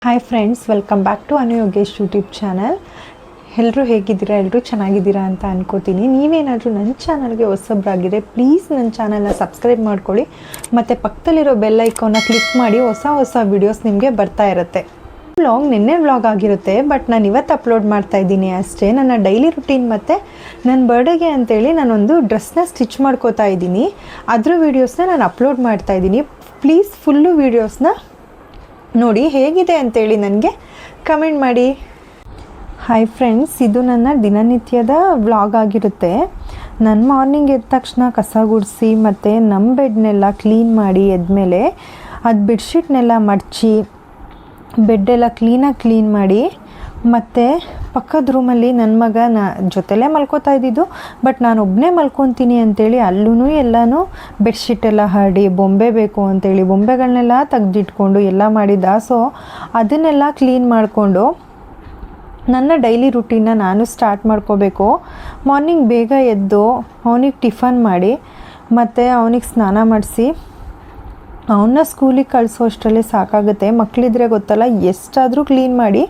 Hi friends, welcome back to Anu Yogesh YouTube channel. ಎಲ್ಲರೂ ಹೇಗಿದ್ದೀರಾ? ಎಲ್ಲರೂ ಚೆನ್ನಾಗಿದ್ದೀರಾ ಅಂತ ಅನ್ಕೋತೀನಿ. ನೀವೇನಾದರೂ ನನ್ನ ಚಾನಲ್ಗೆ ಹೊಸಬ್ರಾಗಿದೆ, ಪ್ಲೀಸ್ ನನ್ನ ಚಾನಲ್ನ ಸಬ್ಸ್ಕ್ರೈಬ್ ಮಾಡ್ಕೊಳ್ಳಿ ಮತ್ತು ಪಕ್ಕದಲ್ಲಿರೋ ಬೆಲ್ ಐಕಾನ್ನ ಕ್ಲಿಕ್ ಮಾಡಿ. ಹೊಸ ವೀಡಿಯೋಸ್ ನಿಮಗೆ ಬರ್ತಾ ಇರುತ್ತೆ. ನಿನ್ನೆ ವ್ಲಾಗ್ ಆಗಿರುತ್ತೆ, ಬಟ್ ನಾನು ಇವತ್ತು ಅಪ್ಲೋಡ್ ಮಾಡ್ತಾ ಇದ್ದೀನಿ ಅಷ್ಟೇ. ನನ್ನ ಡೈಲಿ ರುಟೀನ್ ಮತ್ತು ನನ್ನ ಬರ್ಡೇಗೆ ಅಂತೇಳಿ ನಾನೊಂದು ಡ್ರೆಸ್ನ ಸ್ಟಿಚ್ ಮಾಡ್ಕೋತಾ ಇದ್ದೀನಿ. ಅದ್ರ ವೀಡಿಯೋಸ್ನ ನಾನು ಅಪ್ಲೋಡ್ ಮಾಡ್ತಾ ಇದ್ದೀನಿ. ಪ್ಲೀಸ್ ಫುಲ್ಲು ವೀಡಿಯೋಸ್ನ ನೋಡಿ, ಹೇಗಿದೆ ಅಂತೇಳಿ ನನಗೆ ಕಮೆಂಟ್ ಮಾಡಿ. ಹಾಯ್ ಫ್ರೆಂಡ್ಸ್, ಇದು ನನ್ನ ದಿನನಿತ್ಯದ ವ್ಲಾಗ್ ಆಗಿರುತ್ತೆ. ನಾನು ಮಾರ್ನಿಂಗ್ ಎದ್ದ ತಕ್ಷಣ ಕಸ ಗುಡಿಸಿ ಮತ್ತು ನಮ್ಮ ಬೆಡ್ನೆಲ್ಲ ಕ್ಲೀನ್ ಮಾಡಿ ಎದ್ಮೇಲೆ ಅದು ಬೆಡ್ಶೀಟ್ನೆಲ್ಲ ಮಡಚಿ ಬೆಡ್ಡೆಲ್ಲ ಕ್ಲೀನ್ ಮಾಡಿ ಮತ್ತು ಪಕ್ಕದ ರೂಮಲ್ಲಿ ನನ್ನ ಮಗ ಜೊತೆಲೇ ಮಲ್ಕೋತಾ ಇದ್ದಿದ್ದು, ಬಟ್ ನಾನು ಒಬ್ಬನೇ ಮಲ್ಕೊತೀನಿ ಅಂಥೇಳಿ ಅಲ್ಲೂ ಎಲ್ಲನೂ ಬೆಡ್ಶೀಟೆಲ್ಲ ಹರಡಿ ಬೊಂಬೆ ಬೇಕು ಅಂಥೇಳಿ ಬೊಂಬೆಗಳನ್ನೆಲ್ಲ ತೆಗ್ದಿಟ್ಕೊಂಡು ಎಲ್ಲ ಮಾಡಿದ್ದ. ಸೊ ಅದನ್ನೆಲ್ಲ ಕ್ಲೀನ್ ಮಾಡಿಕೊಂಡು ನನ್ನ ಡೈಲಿ ರುಟೀನ್ನ ನಾನು ಸ್ಟಾರ್ಟ್ ಮಾಡ್ಕೋಬೇಕು. ಮಾರ್ನಿಂಗ್ ಬೇಗ ಎದ್ದು ಅವನಿಗೆ ಟಿಫನ್ ಮಾಡಿ ಮತ್ತು ಅವನಿಗೆ ಸ್ನಾನ ಮಾಡಿಸಿ ಅವನ್ನ ಸ್ಕೂಲಿಗೆ ಕಳಿಸೋ ಅಷ್ಟರಲ್ಲೇ ಸಾಕಾಗುತ್ತೆ. ಮಕ್ಕಳಿದ್ರೆ ಗೊತ್ತಲ್ಲ, ಎಷ್ಟಾದರೂ ಕ್ಲೀನ್ ಮಾಡಿ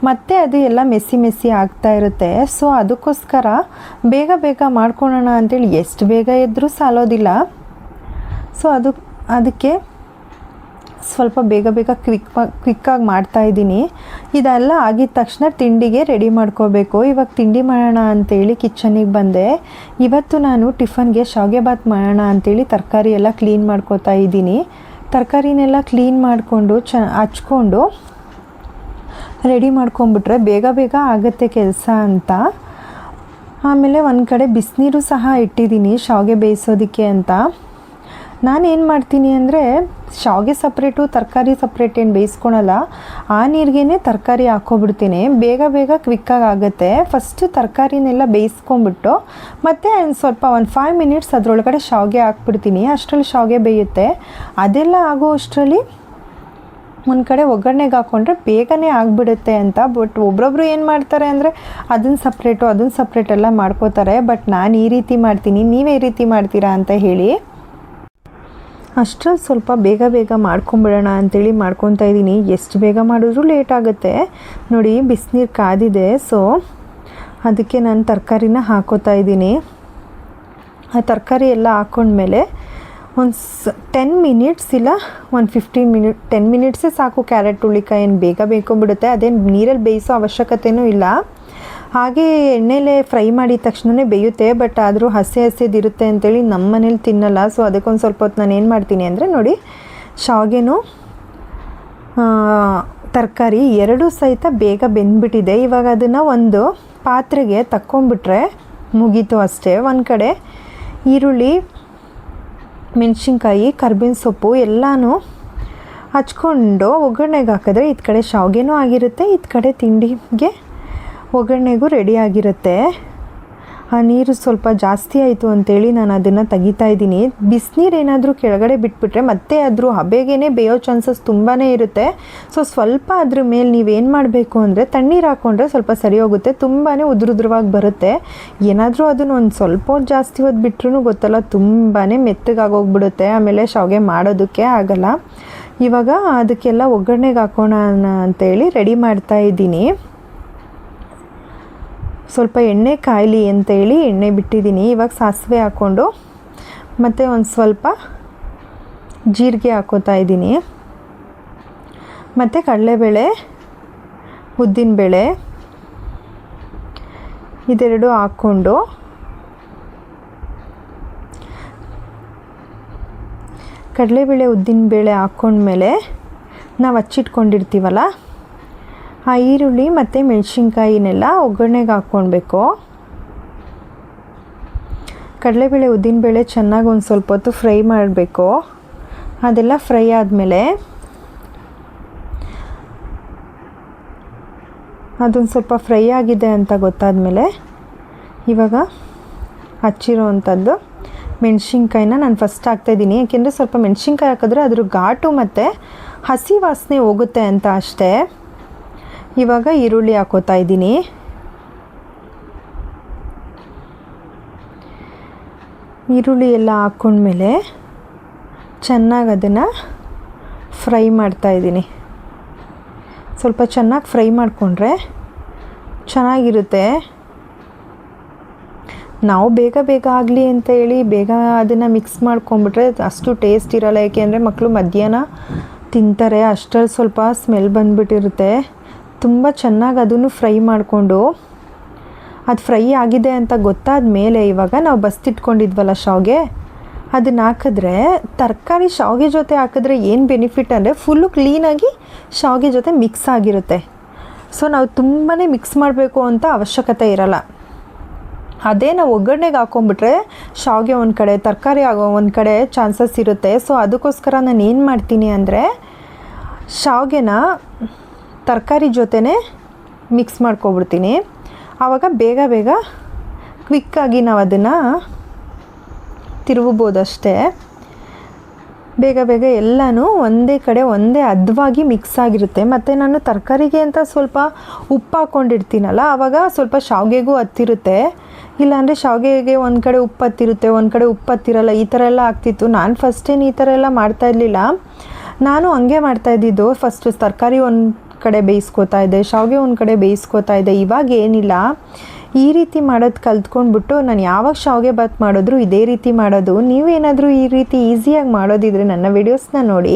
ಮತ್ತೆ ಅದು ಎಲ್ಲ ಮೆಸ್ಸಿ ಆಗ್ತಾ ಇರುತ್ತೆ. ಸೊ ಅದಕ್ಕೋಸ್ಕರ ಬೇಗ ಮಾಡ್ಕೊಳ್ಳೋಣ ಅಂತೇಳಿ ಎಷ್ಟು ಬೇಗ ಎದ್ದರೂ ಸಾಲೋದಿಲ್ಲ. ಸೊ ಅದಕ್ಕೆ ಸ್ವಲ್ಪ ಬೇಗ ಕ್ವಿಕ್ಕಾಗಿ ಮಾಡ್ತಾಯಿದ್ದೀನಿ. ಇದೆಲ್ಲ ಆಗಿದ ತಕ್ಷಣ ತಿಂಡಿಗೆ ರೆಡಿ ಮಾಡ್ಕೋಬೇಕು. ಇವಾಗ ತಿಂಡಿ ಮಾಡೋಣ ಅಂತೇಳಿ ಕಿಚನಿಗೆ ಬಂದೆ. ಇವತ್ತು ನಾನು ಟಿಫನ್ಗೆ ಶಾವಿಗೆ ಬಾತ್ ಮಾಡೋಣ ಅಂತೇಳಿ ತರಕಾರಿ ಎಲ್ಲ ಕ್ಲೀನ್ ಮಾಡ್ಕೋತಾ ಇದ್ದೀನಿ. ತರಕಾರಿನೆಲ್ಲ ಕ್ಲೀನ್ ಮಾಡಿಕೊಂಡು ಹಚ್ಕೊಂಡು ರೆಡಿ ಮಾಡ್ಕೊಂಬಿಟ್ರೆ ಬೇಗ ಆಗುತ್ತೆ ಕೆಲಸ ಅಂತ. ಆಮೇಲೆ ಒಂದು ಕಡೆ ಬಿಸಿನೀರು ಸಹ ಇಟ್ಟಿದ್ದೀನಿ ಶಾವಿಗೆ ಬೇಯಿಸೋದಕ್ಕೆ ಅಂತ. ನಾನೇನು ಮಾಡ್ತೀನಿ ಅಂದರೆ, ಶಾವಿಗೆ ಸಪ್ರೇಟು ತರಕಾರಿ ಸಪ್ರೇಟ್ ಏನು ಬೇಯಿಸ್ಕೊಳಲ್ಲ, ಆ ನೀರಿಗೇ ತರಕಾರಿ ಹಾಕ್ಕೊಬಿಡ್ತೀನಿ. ಬೇಗ ಕ್ವಿಕ್ಕಾಗಿ ಆಗುತ್ತೆ. ಫಸ್ಟು ತರಕಾರಿನೆಲ್ಲ ಬೇಯಿಸ್ಕೊಂಬಿಟ್ಟು ಮತ್ತು ಸ್ವಲ್ಪ ಒಂದು 5 ಮಿನಿಟ್ಸ್ ಅದರೊಳಗಡೆ ಶಾವಿಗೆ ಹಾಕ್ಬಿಡ್ತೀನಿ. ಅಷ್ಟರಲ್ಲಿ ಶಾವಿಗೆ ಬೇಯುತ್ತೆ. ಅದೆಲ್ಲ ಆಗೋ ಅಷ್ಟರಲ್ಲಿ ಒಂದು ಕಡೆ ಒಗ್ಗರಣೆಗೆ ಹಾಕ್ಕೊಂಡ್ರೆ ಬೇಗನೆ ಆಗಿಬಿಡುತ್ತೆ ಅಂತ. ಬಟ್ ಒಬ್ಬೊಬ್ರು ಏನು ಮಾಡ್ತಾರೆ ಅಂದರೆ ಅದನ್ನು ಸಪ್ರೇಟ್ ಎಲ್ಲ ಮಾಡ್ಕೋತಾರೆ. ಬಟ್ ನಾನು ಈ ರೀತಿ ಮಾಡ್ತೀನಿ, ನೀವೇ ಈ ರೀತಿ ಮಾಡ್ತೀರಾ ಅಂತ ಹೇಳಿ ಅಷ್ಟರಲ್ಲಿ ಸ್ವಲ್ಪ ಬೇಗ ಮಾಡ್ಕೊಂಬಿಡೋಣ ಅಂಥೇಳಿ ಮಾಡ್ಕೊತಾ ಇದ್ದೀನಿ. ಎಷ್ಟು ಬೇಗ ಮಾಡಿದ್ರೂ ಲೇಟ್ ಆಗುತ್ತೆ. ನೋಡಿ, ಬಿಸಿನೀರು ಕಾದಿದೆ. ಸೊ ಅದಕ್ಕೆ ನಾನು ತರಕಾರಿನ ಹಾಕೋತಾ ಇದ್ದೀನಿ. ಆ ತರಕಾರಿ ಎಲ್ಲ ಹಾಕ್ಕೊಂಡ್ಮೇಲೆ ಒಂದು 10 ಮಿನಿಟ್ಸ್ ಇಲ್ಲ ಒಂದು 15 ಮಿನಿಟ್ 10 ಮಿನಿಟ್ಸೇ ಸಾಕು. ಕ್ಯಾರೆಟ್ ಹುಳಿಕಾಯಿ ಏನು ಬೇಗ ಬೇಯ್ಕೊಂಬಿಡುತ್ತೆ. ಅದೇನು ನೀರಲ್ಲಿ ಬೇಯಿಸೋ ಅವಶ್ಯಕತೆಯೂ ಇಲ್ಲ. ಹಾಗೆ ಎಣ್ಣೆಲೇ ಫ್ರೈ ಮಾಡಿದ ತಕ್ಷಣವೇ ಬೇಯುತ್ತೆ. ಬಟ್ ಆದರೂ ಹಸಿದಿರುತ್ತೆ ಅಂತೇಳಿ ನಮ್ಮ ಮನೇಲಿ ತಿನ್ನಲ್ಲ. ಸೊ ಅದಕ್ಕೊಂದು ಸ್ವಲ್ಪ ಹೊತ್ತು ನಾನು ಏನು ಮಾಡ್ತೀನಿ ಅಂದರೆ, ನೋಡಿ, ಶಾವಿಗೆನೂ ತರಕಾರಿ ಎರಡೂ ಸಹಿತ ಬೇಗ ಬೆಂದ್ಬಿಟ್ಟಿದೆ. ಇವಾಗ ಅದನ್ನು ಒಂದು ಪಾತ್ರೆಗೆ ತಕ್ಕೊಂಬಿಟ್ರೆ ಮುಗೀತು ಅಷ್ಟೇ. ಒಂದು ಕಡೆ ಈರುಳ್ಳಿ, ಮೆಣಸಿನ್ಕಾಯಿ, ಕರ್ಬೇವಿನ ಸೊಪ್ಪು ಎಲ್ಲನೂ ಹಚ್ಕೊಂಡು ಒಗ್ಗರಣೆಗೆ ಹಾಕಿದ್ರೆ ಈ ಕಡೆ ಶಾವಿಗೆನೂ ಆಗಿರುತ್ತೆ, ಈ ಕಡೆ ತಿಂಡಿಗೆ ಒಗ್ಗರಣೆಗೂ ರೆಡಿ ಆಗಿರುತ್ತೆ. ಆ ನೀರು ಸ್ವಲ್ಪ ಜಾಸ್ತಿ ಆಯಿತು ಅಂತೇಳಿ ನಾನು ಅದನ್ನು ತೆಗಿತಾ ಇದ್ದೀನಿ. ಬಿಸಿನೀರು ಏನಾದರೂ ಕೆಳಗಡೆ ಬಿಟ್ಬಿಟ್ರೆ ಮತ್ತೆ ಅದ್ರ ಹಬೆಗೇ ಬೇಯೋ ಚಾನ್ಸಸ್ ತುಂಬಾ ಇರುತ್ತೆ. ಸೊ ಸ್ವಲ್ಪ ಅದ್ರ ಮೇಲೆ ನೀವೇನು ಮಾಡಬೇಕು ಅಂದರೆ ತಣ್ಣೀರು ಹಾಕ್ಕೊಂಡ್ರೆ ಸ್ವಲ್ಪ ಸರಿ ಹೋಗುತ್ತೆ. ತುಂಬಾ ಉದುರುದ್ರವಾಗಿ ಬರುತ್ತೆ. ಏನಾದರೂ ಅದನ್ನು ಒಂದು ಸ್ವಲ್ಪ ಹೊತ್ತು ಜಾಸ್ತಿ ಹೊತ್ತು ಬಿಟ್ರೂ ಗೊತ್ತಲ್ಲ, ತುಂಬಾ ಮೆತ್ತಗಾಗೋಗ್ಬಿಡುತ್ತೆ. ಆಮೇಲೆ ಶಾವಿಗೆ ಮಾಡೋದಕ್ಕೆ ಆಗಲ್ಲ. ಇವಾಗ ಅದಕ್ಕೆಲ್ಲ ಒಗ್ಗರಣೆಗೆ ಹಾಕೋಣ ಅಂತೇಳಿ ರೆಡಿ ಮಾಡ್ತಾ ಇದ್ದೀನಿ. ಸ್ವಲ್ಪ ಎಣ್ಣೆ ಕಾಯಲಿ ಅಂತೇಳಿ ಎಣ್ಣೆ ಬಿಟ್ಟಿದ್ದೀನಿ. ಇವಾಗ ಸಾಸಿವೆ ಹಾಕ್ಕೊಂಡು ಮತ್ತು ಒಂದು ಸ್ವಲ್ಪ ಜೀರಿಗೆ ಹಾಕೋತಾ ಇದ್ದೀನಿ. ಮತ್ತು ಕಡಲೆಬೇಳೆ, ಉದ್ದಿನಬೇಳೆ ಇದೆರಡು ಹಾಕ್ಕೊಂಡು ಕಡಲೆಬೇಳೆ ಉದ್ದಿನಬೇಳೆ ಹಾಕ್ಕೊಂಡ್ಮೇಲೆ ನಾವು ಹಚ್ಚಿಟ್ಕೊಂಡಿರ್ತೀವಲ್ಲ ಆ ಈರುಳ್ಳಿ ಮತ್ತು ಮೆಣಸಿನ್ಕಾಯಿನೆಲ್ಲ ಒಗ್ಗರಣೆಗೆ ಹಾಕ್ಕೊಳ್ಬೇಕು. ಕಡಲೆಬೇಳೆ ಉದ್ದಿನಬೇಳೆ ಚೆನ್ನಾಗಿ ಒಂದು ಸ್ವಲ್ಪ ಹೊತ್ತು ಫ್ರೈ ಮಾಡಬೇಕು. ಅದೆಲ್ಲ ಫ್ರೈ ಆದಮೇಲೆ ಅದೊಂದು ಸ್ವಲ್ಪ ಫ್ರೈ ಆಗಿದೆ ಅಂತ ಗೊತ್ತಾದಮೇಲೆ ಇವಾಗ ಹಚ್ಚಿರೋ ಅಂಥದ್ದು ಮೆಣಸಿನ್ಕಾಯಿನ ನಾನು ಫಸ್ಟ್ ಹಾಕ್ತಾಯಿದ್ದೀನಿ. ಯಾಕೆಂದರೆ ಸ್ವಲ್ಪ ಮೆಣಸಿನ್ಕಾಯಿ ಹಾಕಿದ್ರೆ ಅದ್ರ ಘಾಟು ಮತ್ತು ಹಸಿ ವಾಸನೆ ಹೋಗುತ್ತೆ ಅಂತ ಅಷ್ಟೇ. ಇವಾಗ ಈರುಳ್ಳಿ ಹಾಕೋತಾ ಇದ್ದೀನಿ. ಈರುಳ್ಳಿ ಎಲ್ಲ ಹಾಕ್ಕೊಂಡ್ಮೇಲೆ ಚೆನ್ನಾಗಿ ಅದನ್ನು ಫ್ರೈ ಮಾಡ್ತಾಯಿದ್ದೀನಿ. ಸ್ವಲ್ಪ ಚೆನ್ನಾಗಿ ಫ್ರೈ ಮಾಡಿಕೊಂಡ್ರೆ ಚೆನ್ನಾಗಿರುತ್ತೆ. ನಾವು ಬೇಗ ಬೇಗ ಆಗಲಿ ಅಂತ ಹೇಳಿ ಬೇಗ ಅದನ್ನು ಮಿಕ್ಸ್ ಮಾಡ್ಕೊಂಬಿಟ್ರೆ ಅಷ್ಟು ಟೇಸ್ಟ್ ಇರೋಲ್ಲ. ಏಕೆಂದರೆ ಮಕ್ಕಳು ಮಧ್ಯಾಹ್ನ ತಿಂತಾರೆ, ಅಷ್ಟರಲ್ಲಿ ಸ್ವಲ್ಪ ಸ್ಮೆಲ್ ಬಂದುಬಿಟ್ಟಿರುತ್ತೆ. ತುಂಬ ಚೆನ್ನಾಗಿ ಅದನ್ನು ಫ್ರೈ ಮಾಡಿಕೊಂಡು ಅದು ಫ್ರೈ ಆಗಿದೆ ಅಂತ ಗೊತ್ತಾದ ಮೇಲೆ ಇವಾಗ ನಾವು ಬಸ್ತಿಟ್ಕೊಂಡಿದ್ವಲ್ಲ ಶಾವಿಗೆ, ಅದನ್ನು ಹಾಕಿದ್ರೆ ತರಕಾರಿ ಶಾವಿಗೆ ಜೊತೆ ಹಾಕಿದ್ರೆ ಏನು ಬೆನಿಫಿಟ್ ಅಂದರೆ ಫುಲ್ಲು ಕ್ಲೀನಾಗಿ ಶಾವಿಗೆ ಜೊತೆ ಮಿಕ್ಸ್ ಆಗಿರುತ್ತೆ. ಸೊ ನಾವು ತುಂಬಾ ಮಿಕ್ಸ್ ಮಾಡಬೇಕು ಅಂತ ಅವಶ್ಯಕತೆ ಇರಲ್ಲ. ಅದೇ ನಾವು ಒಗ್ಗರಣೆಗೆ ಹಾಕೊಂಡ್ಬಿಟ್ರೆ ಶಾವಿಗೆ ಒಂದು ಕಡೆ, ತರಕಾರಿ ಆಗೋ ಒಂದು ಕಡೆ ಚಾನ್ಸಸ್ ಇರುತ್ತೆ. ಸೊ ಅದಕ್ಕೋಸ್ಕರ ನಾನು ಏನು ಮಾಡ್ತೀನಿ ಅಂದರೆ ಶಾವಿಗೆನ ತರಕಾರಿ ಜೊತೆನೇ ಮಿಕ್ಸ್ ಮಾಡ್ಕೊಬಿಡ್ತೀನಿ. ಆವಾಗ ಬೇಗ ಬೇಗ ಕ್ವಿಕ್ಕಾಗಿ ನಾವು ಅದನ್ನು ತಿರುಗ್ಬೋದಷ್ಟೇ. ಬೇಗ ಬೇಗ ಎಲ್ಲನೂ ಒಂದೇ ಕಡೆ ಒಂದೇ ಹದವಾಗಿ ಮಿಕ್ಸ್ ಆಗಿರುತ್ತೆ. ಮತ್ತು ನಾನು ತರಕಾರಿಗೆ ಅಂತ ಸ್ವಲ್ಪ ಉಪ್ಪು ಹಾಕ್ಕೊಂಡಿರ್ತೀನಲ್ಲ, ಆವಾಗ ಸ್ವಲ್ಪ ಶಾವಿಗೆಗೂ ಹತ್ತಿರುತ್ತೆ. ಇಲ್ಲಾಂದರೆ ಶಾವಿಗೆಗೆ ಒಂದು ಕಡೆ ಉಪ್ಪು ಹತ್ತಿರುತ್ತೆ, ಒಂದು ಕಡೆ ಉಪ್ಪು ಹತ್ತಿರಲ್ಲ, ಈ ಥರ ಎಲ್ಲ ಆಗ್ತಿತ್ತು. ನಾನು ಫಸ್ಟೇನು ಈ ಥರ ಎಲ್ಲ ಮಾಡ್ತಾಯಿರಲಿಲ್ಲ. ನಾನು ಹಂಗೆ ಮಾಡ್ತಾಯಿದ್ದಿದ್ದು. ಫಸ್ಟ್ ತರಕಾರಿ ಒಂದು ಕಡೆ ಬೇಯಿಸ್ಕೊತಾ ಇದ್ದೆ, ಶಾವಿಗೆ ಒಂದು ಕಡೆ ಬೇಯಿಸ್ಕೊತಾ ಇದ್ದೆ. ಇವಾಗ ಏನಿಲ್ಲ, ಈ ರೀತಿ ಮಾಡೋದು ಕಲ್ತ್ಕೊಂಡ್ಬಿಟ್ಟು ನಾನು ಯಾವಾಗ ಶಾವಿಗೆ ಬಾತ್ ಮಾಡಿದ್ರು ಇದೇ ರೀತಿ ಮಾಡೋದು. ನೀವೇನಾದರೂ ಈ ರೀತಿ ಈಸಿಯಾಗಿ ಮಾಡೋದಿದ್ರೆ ನನ್ನ ವಿಡಿಯೋಸ್ನ ನೋಡಿ.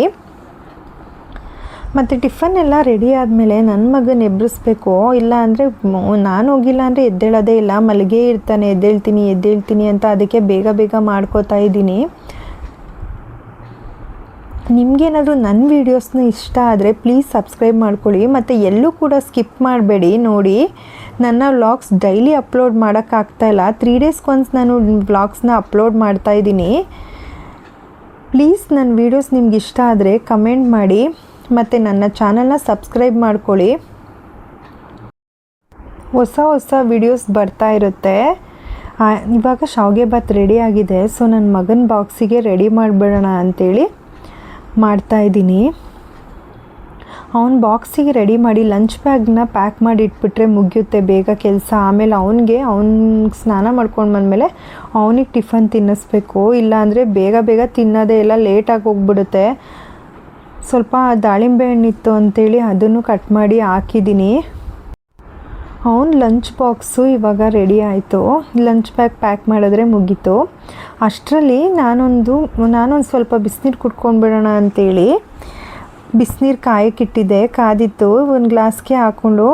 ಮತ್ತು ಟಿಫನ್ ಎಲ್ಲ ರೆಡಿ ಆದಮೇಲೆ ನನ್ನ ಮಗನ ಎಬ್ಬರಿಸ್ಬೇಕು. ಇಲ್ಲ ಅಂದರೆ ನಾನು ಹೋಗಿಲ್ಲ ಅಂದರೆ ಎದ್ದೇಳೋದೇ ಇಲ್ಲ, ಮಲಗೇ ಇರ್ತಾನೆ. ಎದ್ದೇಳ್ತೀನಿ ಅಂತ ಅದಕ್ಕೆ ಬೇಗ ಬೇಗ ಮಾಡ್ಕೋತಾ ಇದ್ದೀನಿ. ನಿಮಗೇನಾದರೂ ನನ್ನ ವೀಡಿಯೋಸ್ನ ಇಷ್ಟ ಆದರೆ ಪ್ಲೀಸ್ ಸಬ್ಸ್ಕ್ರೈಬ್ ಮಾಡ್ಕೊಳ್ಳಿ. ಮತ್ತು ಎಲ್ಲೂ ಕೂಡ ಸ್ಕಿಪ್ ಮಾಡಬೇಡಿ ನೋಡಿ. ನನ್ನ ವ್ಲಾಗ್ಸ್ ಡೈಲಿ ಅಪ್ಲೋಡ್ ಮಾಡೋಕ್ಕಾಗ್ತಾಯಿಲ್ಲ, 3 ಡೇಸ್ಗೆ ಒನ್ಸ್ ನಾನು ವ್ಲಾಗ್ಸ್ನ ಅಪ್ಲೋಡ್ ಮಾಡ್ತಾಯಿದ್ದೀನಿ. ಪ್ಲೀಸ್ ನನ್ನ ವೀಡಿಯೋಸ್ ನಿಮ್ಗೆ ಇಷ್ಟ ಆದರೆ ಕಮೆಂಟ್ ಮಾಡಿ ಮತ್ತು ನನ್ನ ಚಾನಲ್ನ ಸಬ್ಸ್ಕ್ರೈಬ್ ಮಾಡ್ಕೊಳ್ಳಿ. ಹೊಸ ವೀಡಿಯೋಸ್ ಬರ್ತಾ ಇರುತ್ತೆ. ಇವಾಗ ಶಾವಿಗೆ ಬಾತ್ ರೆಡಿ ಆಗಿದೆ. ಸೊ ನನ್ನ ಮಗನ ಬಾಕ್ಸಿಗೆ ರೆಡಿ ಮಾಡಿಬಿಡೋಣ ಅಂಥೇಳಿ ಮಾಡ್ತಾಯಿದ್ದೀನಿ. ಅವನ ಬಾಕ್ಸಿಗೆ ರೆಡಿ ಮಾಡಿ ಲಂಚ್ ಬ್ಯಾಗ್ನ ಪ್ಯಾಕ್ ಮಾಡಿ ಇಟ್ಬಿಟ್ರೆ ಮುಗಿಯುತ್ತೆ ಬೇಗ ಕೆಲಸ. ಆಮೇಲೆ ಅವ್ನಿಗೆ ಸ್ನಾನ ಮಾಡ್ಕೊಂಡು ಬಂದಮೇಲೆ ಅವನಿಗೆ ಟಿಫನ್ ತಿನ್ನಿಸ್ಬೇಕು. ಇಲ್ಲಾಂದರೆ ಬೇಗ ತಿನ್ನೋದೇ ಇಲ್ಲ, ಲೇಟಾಗಿ ಹೋಗ್ಬಿಡುತ್ತೆ. ಸ್ವಲ್ಪ ದಾಳಿಂಬೆ ಹಣ್ಣಿತ್ತು ಅಂಥೇಳಿ ಅದನ್ನು ಕಟ್ ಮಾಡಿ ಹಾಕಿದ್ದೀನಿ. ಅವನ ಲಂಚ್ ಬಾಕ್ಸು ಇವಾಗ ರೆಡಿ ಆಯಿತು. ಲಂಚ್ ಬ್ಯಾಗ್ ಪ್ಯಾಕ್ ಮಾಡಿದ್ರೆ ಮುಗೀತು. ಅಷ್ಟರಲ್ಲಿ ನಾನೊಂದು ಸ್ವಲ್ಪ ಬಿಸಿನೀರು ಕುಡ್ಕೊಂಡ್ಬಿಡೋಣ ಅಂಥೇಳಿ ಬಿಸಿನೀರು ಕಾಯಕ್ಕಿಟ್ಟಿದ್ದೆ. ಕಾದಿತ್ತು, ಒಂದು ಗ್ಲಾಸ್ಗೆ ಹಾಕ್ಕೊಂಡು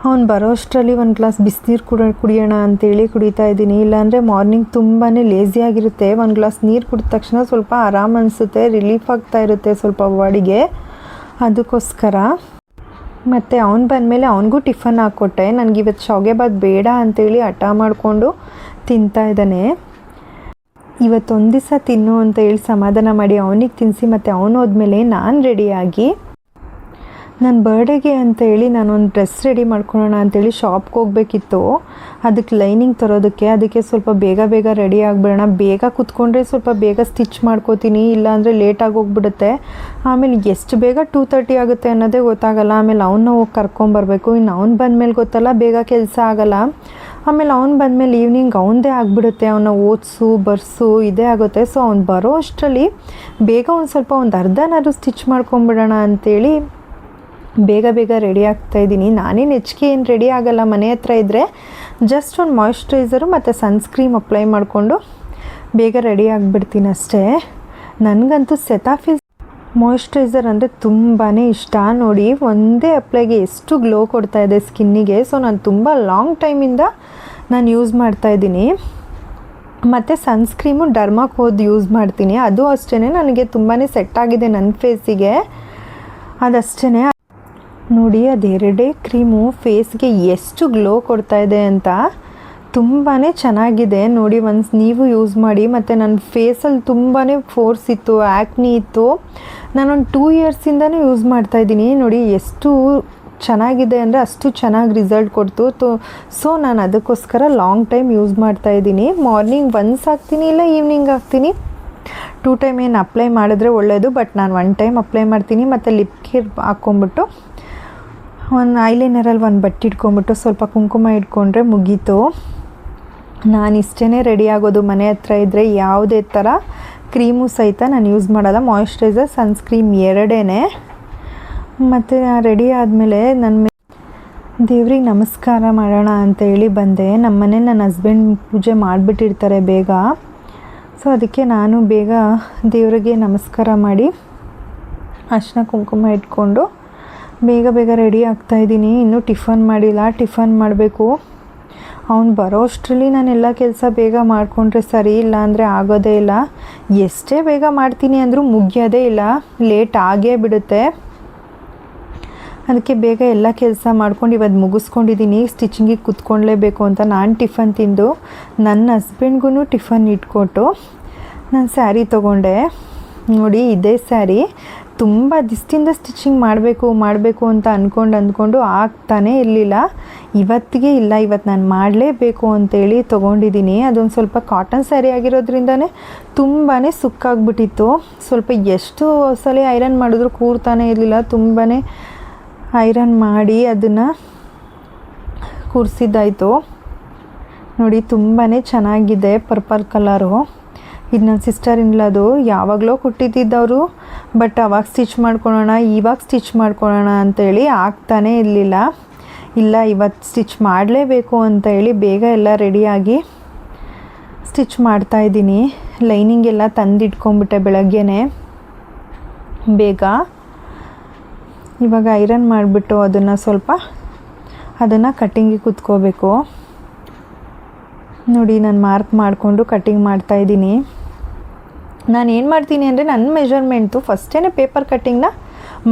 ಅವ್ನು ಬರೋ ಅಷ್ಟರಲ್ಲಿ ಒಂದು ಗ್ಲಾಸ್ ಬಿಸಿನೀರು ಕುಡಿಯೋಣ ಅಂಥೇಳಿ ಕುಡಿತಾ ಇದ್ದೀನಿ. ಇಲ್ಲಾಂದರೆ ಮಾರ್ನಿಂಗ್ ತುಂಬಾ ಲೇಸಿಯಾಗಿರುತ್ತೆ. ಒಂದು ಗ್ಲಾಸ್ ನೀರು ಕುಡಿದ ತಕ್ಷಣ ಸ್ವಲ್ಪ ಆರಾಮ್ ಅನಿಸುತ್ತೆ, ರಿಲೀಫ್ ಆಗ್ತಾ ಇರುತ್ತೆ ಸ್ವಲ್ಪ ಬಾಡಿಗೆ. ಅದಕ್ಕೋಸ್ಕರ ಮತ್ತು ಅವ್ನು ಬಂದಮೇಲೆ ಅವನಿಗೂ ಟಿಫನ್ ಹಾಕ್ಕೊಟ್ಟೆ. ನನಗಿವತ್ತು ಶಾವಿಗೆ ಬಾತ್ ಬೇಡ ಅಂಥೇಳಿ ಹಠ ಮಾಡಿಕೊಂಡು ತಿಂತಾ ಇದ್ದಾನೆ. ಇವತ್ತೊಂದು ದಿವಸ ತಿನ್ನು ಅಂತ ಹೇಳಿ ಸಮಾಧಾನ ಮಾಡಿ ಅವನಿಗೆ ತಿನ್ನಿಸಿ ಮತ್ತು ಅವನು ಹೋದ್ಮೇಲೆ ನಾನು ರೆಡಿಯಾಗಿ ನನ್ನ ಬರ್ಡೇಗೆ ಅಂತೇಳಿ ನಾನೊಂದು ಡ್ರೆಸ್ ರೆಡಿ ಮಾಡ್ಕೊಳ್ಳೋಣ ಅಂಥೇಳಿ ಶಾಪ್ಗೆ ಹೋಗಬೇಕಿತ್ತು. ಅದಕ್ಕೆ ಲೈನಿಂಗ್ ತರೋದಕ್ಕೆ. ಅದಕ್ಕೆ ಸ್ವಲ್ಪ ಬೇಗ ರೆಡಿ ಆಗಿಬಿಡೋಣ. ಬೇಗ ಕೂತ್ಕೊಂಡ್ರೆ ಸ್ವಲ್ಪ ಬೇಗ ಸ್ಟಿಚ್ ಮಾಡ್ಕೋತೀನಿ, ಇಲ್ಲಾಂದರೆ ಲೇಟಾಗಿ ಹೋಗ್ಬಿಡುತ್ತೆ. ಆಮೇಲೆ ಎಷ್ಟು ಬೇಗ 2:30 ಆಗುತ್ತೆ ಅನ್ನೋದೇ ಗೊತ್ತಾಗಲ್ಲ. ಆಮೇಲೆ ಅವನ್ನ ಹೋಗಿ ಕರ್ಕೊಂಬರ್ಬೇಕು. ಇನ್ನು ಅವ್ನು ಬಂದಮೇಲೆ ಗೊತ್ತಲ್ಲ ಬೇಗ ಕೆಲಸ ಆಗೋಲ್ಲ. ಆಮೇಲೆ ಅವ್ನು ಬಂದಮೇಲೆ ಈವ್ನಿಂಗ್ ಅವನದೇ ಆಗಿಬಿಡುತ್ತೆ. ಅವನ್ನ ಓದಿಸು ಬರ್ಸು ಇದೇ ಆಗುತ್ತೆ. ಸೊ ಅವ್ನು ಬರೋ ಅಷ್ಟರಲ್ಲಿ ಬೇಗ ಒಂದು ಅರ್ಧನಾದ್ರು ಸ್ಟಿಚ್ ಮಾಡ್ಕೊಂಬಿಡೋಣ ಅಂಥೇಳಿ ಬೇಗ ರೆಡಿ ಆಗ್ತಾಯಿದ್ದೀನಿ. ನಾನೇನು ಹೆಚ್ಚಿಗೆ ಏನು ರೆಡಿ ಆಗೋಲ್ಲ. ಮನೆ ಹತ್ರ ಇದ್ದರೆ ಜಸ್ಟ್ ಒಂದು ಮಾಯಿಶ್ಚರೈಸರು ಮತ್ತು ಸನ್ಸ್ಕ್ರೀಮ್ ಅಪ್ಲೈ ಮಾಡಿಕೊಂಡು ಬೇಗ ರೆಡಿ ಆಗಿಬಿಡ್ತೀನಿ ಅಷ್ಟೇ. ನನಗಂತೂ ಸೆತಾಫಿಲ್ ಮಾಯಿಶ್ಚರೈಸರ್ ಅಂದರೆ ತುಂಬಾ ಇಷ್ಟ. ನೋಡಿ ಒಂದೇ ಅಪ್ಲೈಗೆ ಎಷ್ಟು ಗ್ಲೋ ಕೊಡ್ತಾ ಇದೆ ಸ್ಕಿನ್ನಿಗೆ. ಸೊ ನಾನು ತುಂಬ ಲಾಂಗ್ ಟೈಮಿಂದ ನಾನು ಯೂಸ್ ಮಾಡ್ತಾಯಿದ್ದೀನಿ. ಮತ್ತು ಸನ್ಸ್ಕ್ರೀಮು ಡರ್ಮಾಕೋದ್ ಯೂಸ್ ಮಾಡ್ತೀನಿ. ಅದು ಅಷ್ಟೇ ನನಗೆ ತುಂಬಾ ಸೆಟ್ ಆಗಿದೆ ನನ್ನ ಫೇಸಿಗೆ. ಅದಷ್ಟೇ ನೋಡಿ, ಅದು ಕ್ರೀಮು ಫೇಸ್ಗೆ ಎಷ್ಟು ಗ್ಲೋ ಕೊಡ್ತಾ ಇದೆ ಅಂತ ತುಂಬಾ ಚೆನ್ನಾಗಿದೆ. ನೋಡಿ ಒನ್ಸ್ ನೀವು ಯೂಸ್ ಮಾಡಿ. ಮತ್ತು ನನ್ನ ಫೇಸಲ್ಲಿ ತುಂಬಾ ಫೋರ್ಸ್ ಇತ್ತು, ಆ್ಯಕ್ನಿ ಇತ್ತು. ನಾನೊಂದು 2 ಇಯರ್ಸಿಂದನೂ ಯೂಸ್ ಮಾಡ್ತಾಯಿದ್ದೀನಿ. ನೋಡಿ ಎಷ್ಟು ಚೆನ್ನಾಗಿದೆ ಅಂದರೆ ಅಷ್ಟು ಚೆನ್ನಾಗಿ ರಿಸಲ್ಟ್ ಕೊಡ್ತು. ಸೊ ನಾನು ಅದಕ್ಕೋಸ್ಕರ ಲಾಂಗ್ ಟೈಮ್ ಯೂಸ್ ಮಾಡ್ತಾಯಿದ್ದೀನಿ. ಮಾರ್ನಿಂಗ್ ಒನ್ಸ್ ಹಾಕ್ತೀನಿ, ಇಲ್ಲ ಈವ್ನಿಂಗ್ ಹಾಕ್ತೀನಿ. 2 ಟೈಮ್ ಏನು ಅಪ್ಲೈ ಮಾಡಿದ್ರೆ ಒಳ್ಳೆಯದು. ಬಟ್ ನಾನು 1 ಟೈಮ್ ಅಪ್ಲೈ ಮಾಡ್ತೀನಿ. ಮತ್ತು ಲಿಪ್ ಕೇರ್ ಹಾಕ್ಕೊಂಬಿಟ್ಟು ಒಂದು ಐಲೈನರಲ್ಲಿ ಒಂದು ಬಟ್ಟೆ ಇಟ್ಕೊಂಬಿಟ್ಟು ಸ್ವಲ್ಪ ಕುಂಕುಮ ಇಟ್ಕೊಂಡ್ರೆ ಮುಗೀತು. ನಾನು ಇಷ್ಟೇ ರೆಡಿ ಆಗೋದು. ಮನೆ ಹತ್ರ ಇದ್ದರೆ ಯಾವುದೇ ಥರ ಕ್ರೀಮು ಸಹಿತ ನಾನು ಯೂಸ್ ಮಾಡೋಲ್ಲ. ಮಾಯಿಶ್ಚರೈಸರ್ ಸನ್ಸ್ಕ್ರೀಮ್ ಎರಡೇ. ಮತ್ತು ರೆಡಿ ಆದಮೇಲೆ ದೇವ್ರಿಗೆ ನಮಸ್ಕಾರ ಮಾಡೋಣ ಅಂತೇಳಿ ಬಂದೆ. ನಮ್ಮ ಮನೇಲಿ ನನ್ನ ಹಸ್ಬೆಂಡ್ ಪೂಜೆ ಮಾಡಿಬಿಟ್ಟಿರ್ತಾರೆ ಬೇಗ. ಸೊ ಅದಕ್ಕೆ ನಾನು ಬೇಗ ದೇವರಿಗೆ ನಮಸ್ಕಾರ ಮಾಡಿ ಅರಿಶಿನ ಕುಂಕುಮ ಇಟ್ಕೊಂಡು ಬೇಗ ರೆಡಿ ಆಗ್ತಾಯಿದ್ದೀನಿ. ಇನ್ನೂ ಟಿಫನ್ ಮಾಡಿಲ್ಲ, ಟಿಫನ್ ಮಾಡಬೇಕು. ಅವ್ನು ಬರೋ ಅಷ್ಟರಲ್ಲಿ ನಾನೆಲ್ಲ ಕೆಲಸ ಬೇಗ ಮಾಡಿಕೊಂಡ್ರೆ ಸರಿ, ಇಲ್ಲ ಅಂದರೆ ಆಗೋದೇ ಇಲ್ಲ. ಎಷ್ಟೇ ಬೇಗ ಮಾಡ್ತೀನಿ ಅಂದರೂ ಮುಗಿಯೋದೇ ಇಲ್ಲ, ಲೇಟ್ ಆಗೇ ಬಿಡುತ್ತೆ. ಅದಕ್ಕೆ ಬೇಗ ಎಲ್ಲ ಕೆಲಸ ಮಾಡ್ಕೊಂಡು ಇವತ್ತು ಮುಗಿಸ್ಕೊಂಡಿದ್ದೀನಿ. ಸ್ಟಿಚಿಂಗಿಗೆ ಕೂತ್ಕೊಳ್ಳೇಬೇಕು ಅಂತ ನಾನು ಟಿಫನ್ ತಿಂದು ನನ್ನ ಹಸ್ಬೆಂಡ್ಗೂ ಟಿಫನ್ ಇಟ್ಕೊಟ್ಟು ನಾನು ಸ್ಯಾರಿ ತೊಗೊಂಡೆ. ನೋಡಿ, ಇದೇ ಸ್ಯಾರಿ ತುಂಬ ದಿವಸದಿಂದ ಸ್ಟಿಚಿಂಗ್ ಮಾಡಬೇಕು ಅಂತ ಅಂದ್ಕೊಂಡು ಆಗ್ತಾನೇ ಇರಲಿಲ್ಲ. ಇವತ್ತಿಗೆ ಇಲ್ಲ, ಇವತ್ತು ನಾನು ಮಾಡಲೇಬೇಕು ಅಂತೇಳಿ ತೊಗೊಂಡಿದ್ದೀನಿ. ಅದೊಂದು ಸ್ವಲ್ಪ ಕಾಟನ್ ಸ್ಯಾರಿ ಆಗಿರೋದ್ರಿಂದನೇ ತುಂಬಾ ಸುಕ್ಕಾಗ್ಬಿಟ್ಟಿತ್ತು. ಸ್ವಲ್ಪ ಎಷ್ಟು ಸಲ ಐರನ್ ಮಾಡಿದ್ರು ಕೂರ್ತಾನೆ ಇರಲಿಲ್ಲ. ತುಂಬಾ ಐರನ್ ಮಾಡಿ ಅದನ್ನು ಕೂರಿಸಿದ್ದಾಯಿತು. ನೋಡಿ, ತುಂಬಾ ಚೆನ್ನಾಗಿದೆ ಪರ್ಪಲ್ ಕಲರು. ಇದು ನನ್ನ ಸಿಸ್ಟರ್ ಇನ್ಲದು, ಯಾವಾಗಲೋ ಕೊಟ್ಟಿದ್ದವರು. ಬಟ್ ಅವಾಗ ಸ್ಟಿಚ್ ಮಾಡ್ಕೊಳ್ಳೋಣ, ಇವಾಗ ಸ್ಟಿಚ್ ಮಾಡ್ಕೊಳ್ಳೋಣ ಅಂತೇಳಿ ಆಗ್ತಾನೇ ಇರಲಿಲ್ಲ. ಇಲ್ಲ, ಇವತ್ತು ಸ್ಟಿಚ್ ಮಾಡಲೇಬೇಕು ಅಂತೇಳಿ ಬೇಗ ಎಲ್ಲ ರೆಡಿಯಾಗಿ ಸ್ಟಿಚ್ ಮಾಡ್ತಾಯಿದ್ದೀನಿ. ಲೈನಿಂಗ್ ಎಲ್ಲ ತಂದಿಟ್ಕೊಂಡ್ಬಿಟ್ಟೆ ಬೆಳಗ್ಗೆನೇ ಬೇಗ. ಇವಾಗ ಐರನ್ ಮಾಡಿಬಿಟ್ಟು ಅದನ್ನು ಕಟ್ಟಿಂಗಿಗೆ ಕುತ್ಕೋಬೇಕು. ನೋಡಿ, ನಾನು ಮಾರ್ಕ್ ಮಾಡಿಕೊಂಡು ಕಟ್ಟಿಂಗ್ ಮಾಡ್ತಾಯಿದ್ದೀನಿ. ನಾನು ಏನು ಮಾಡ್ತೀನಿ ಅಂದರೆ ನನ್ನ ಮೆಜರ್ಮೆಂಟು ಫಸ್ಟೇ ಪೇಪರ್ ಕಟ್ಟಿಂಗ್ನ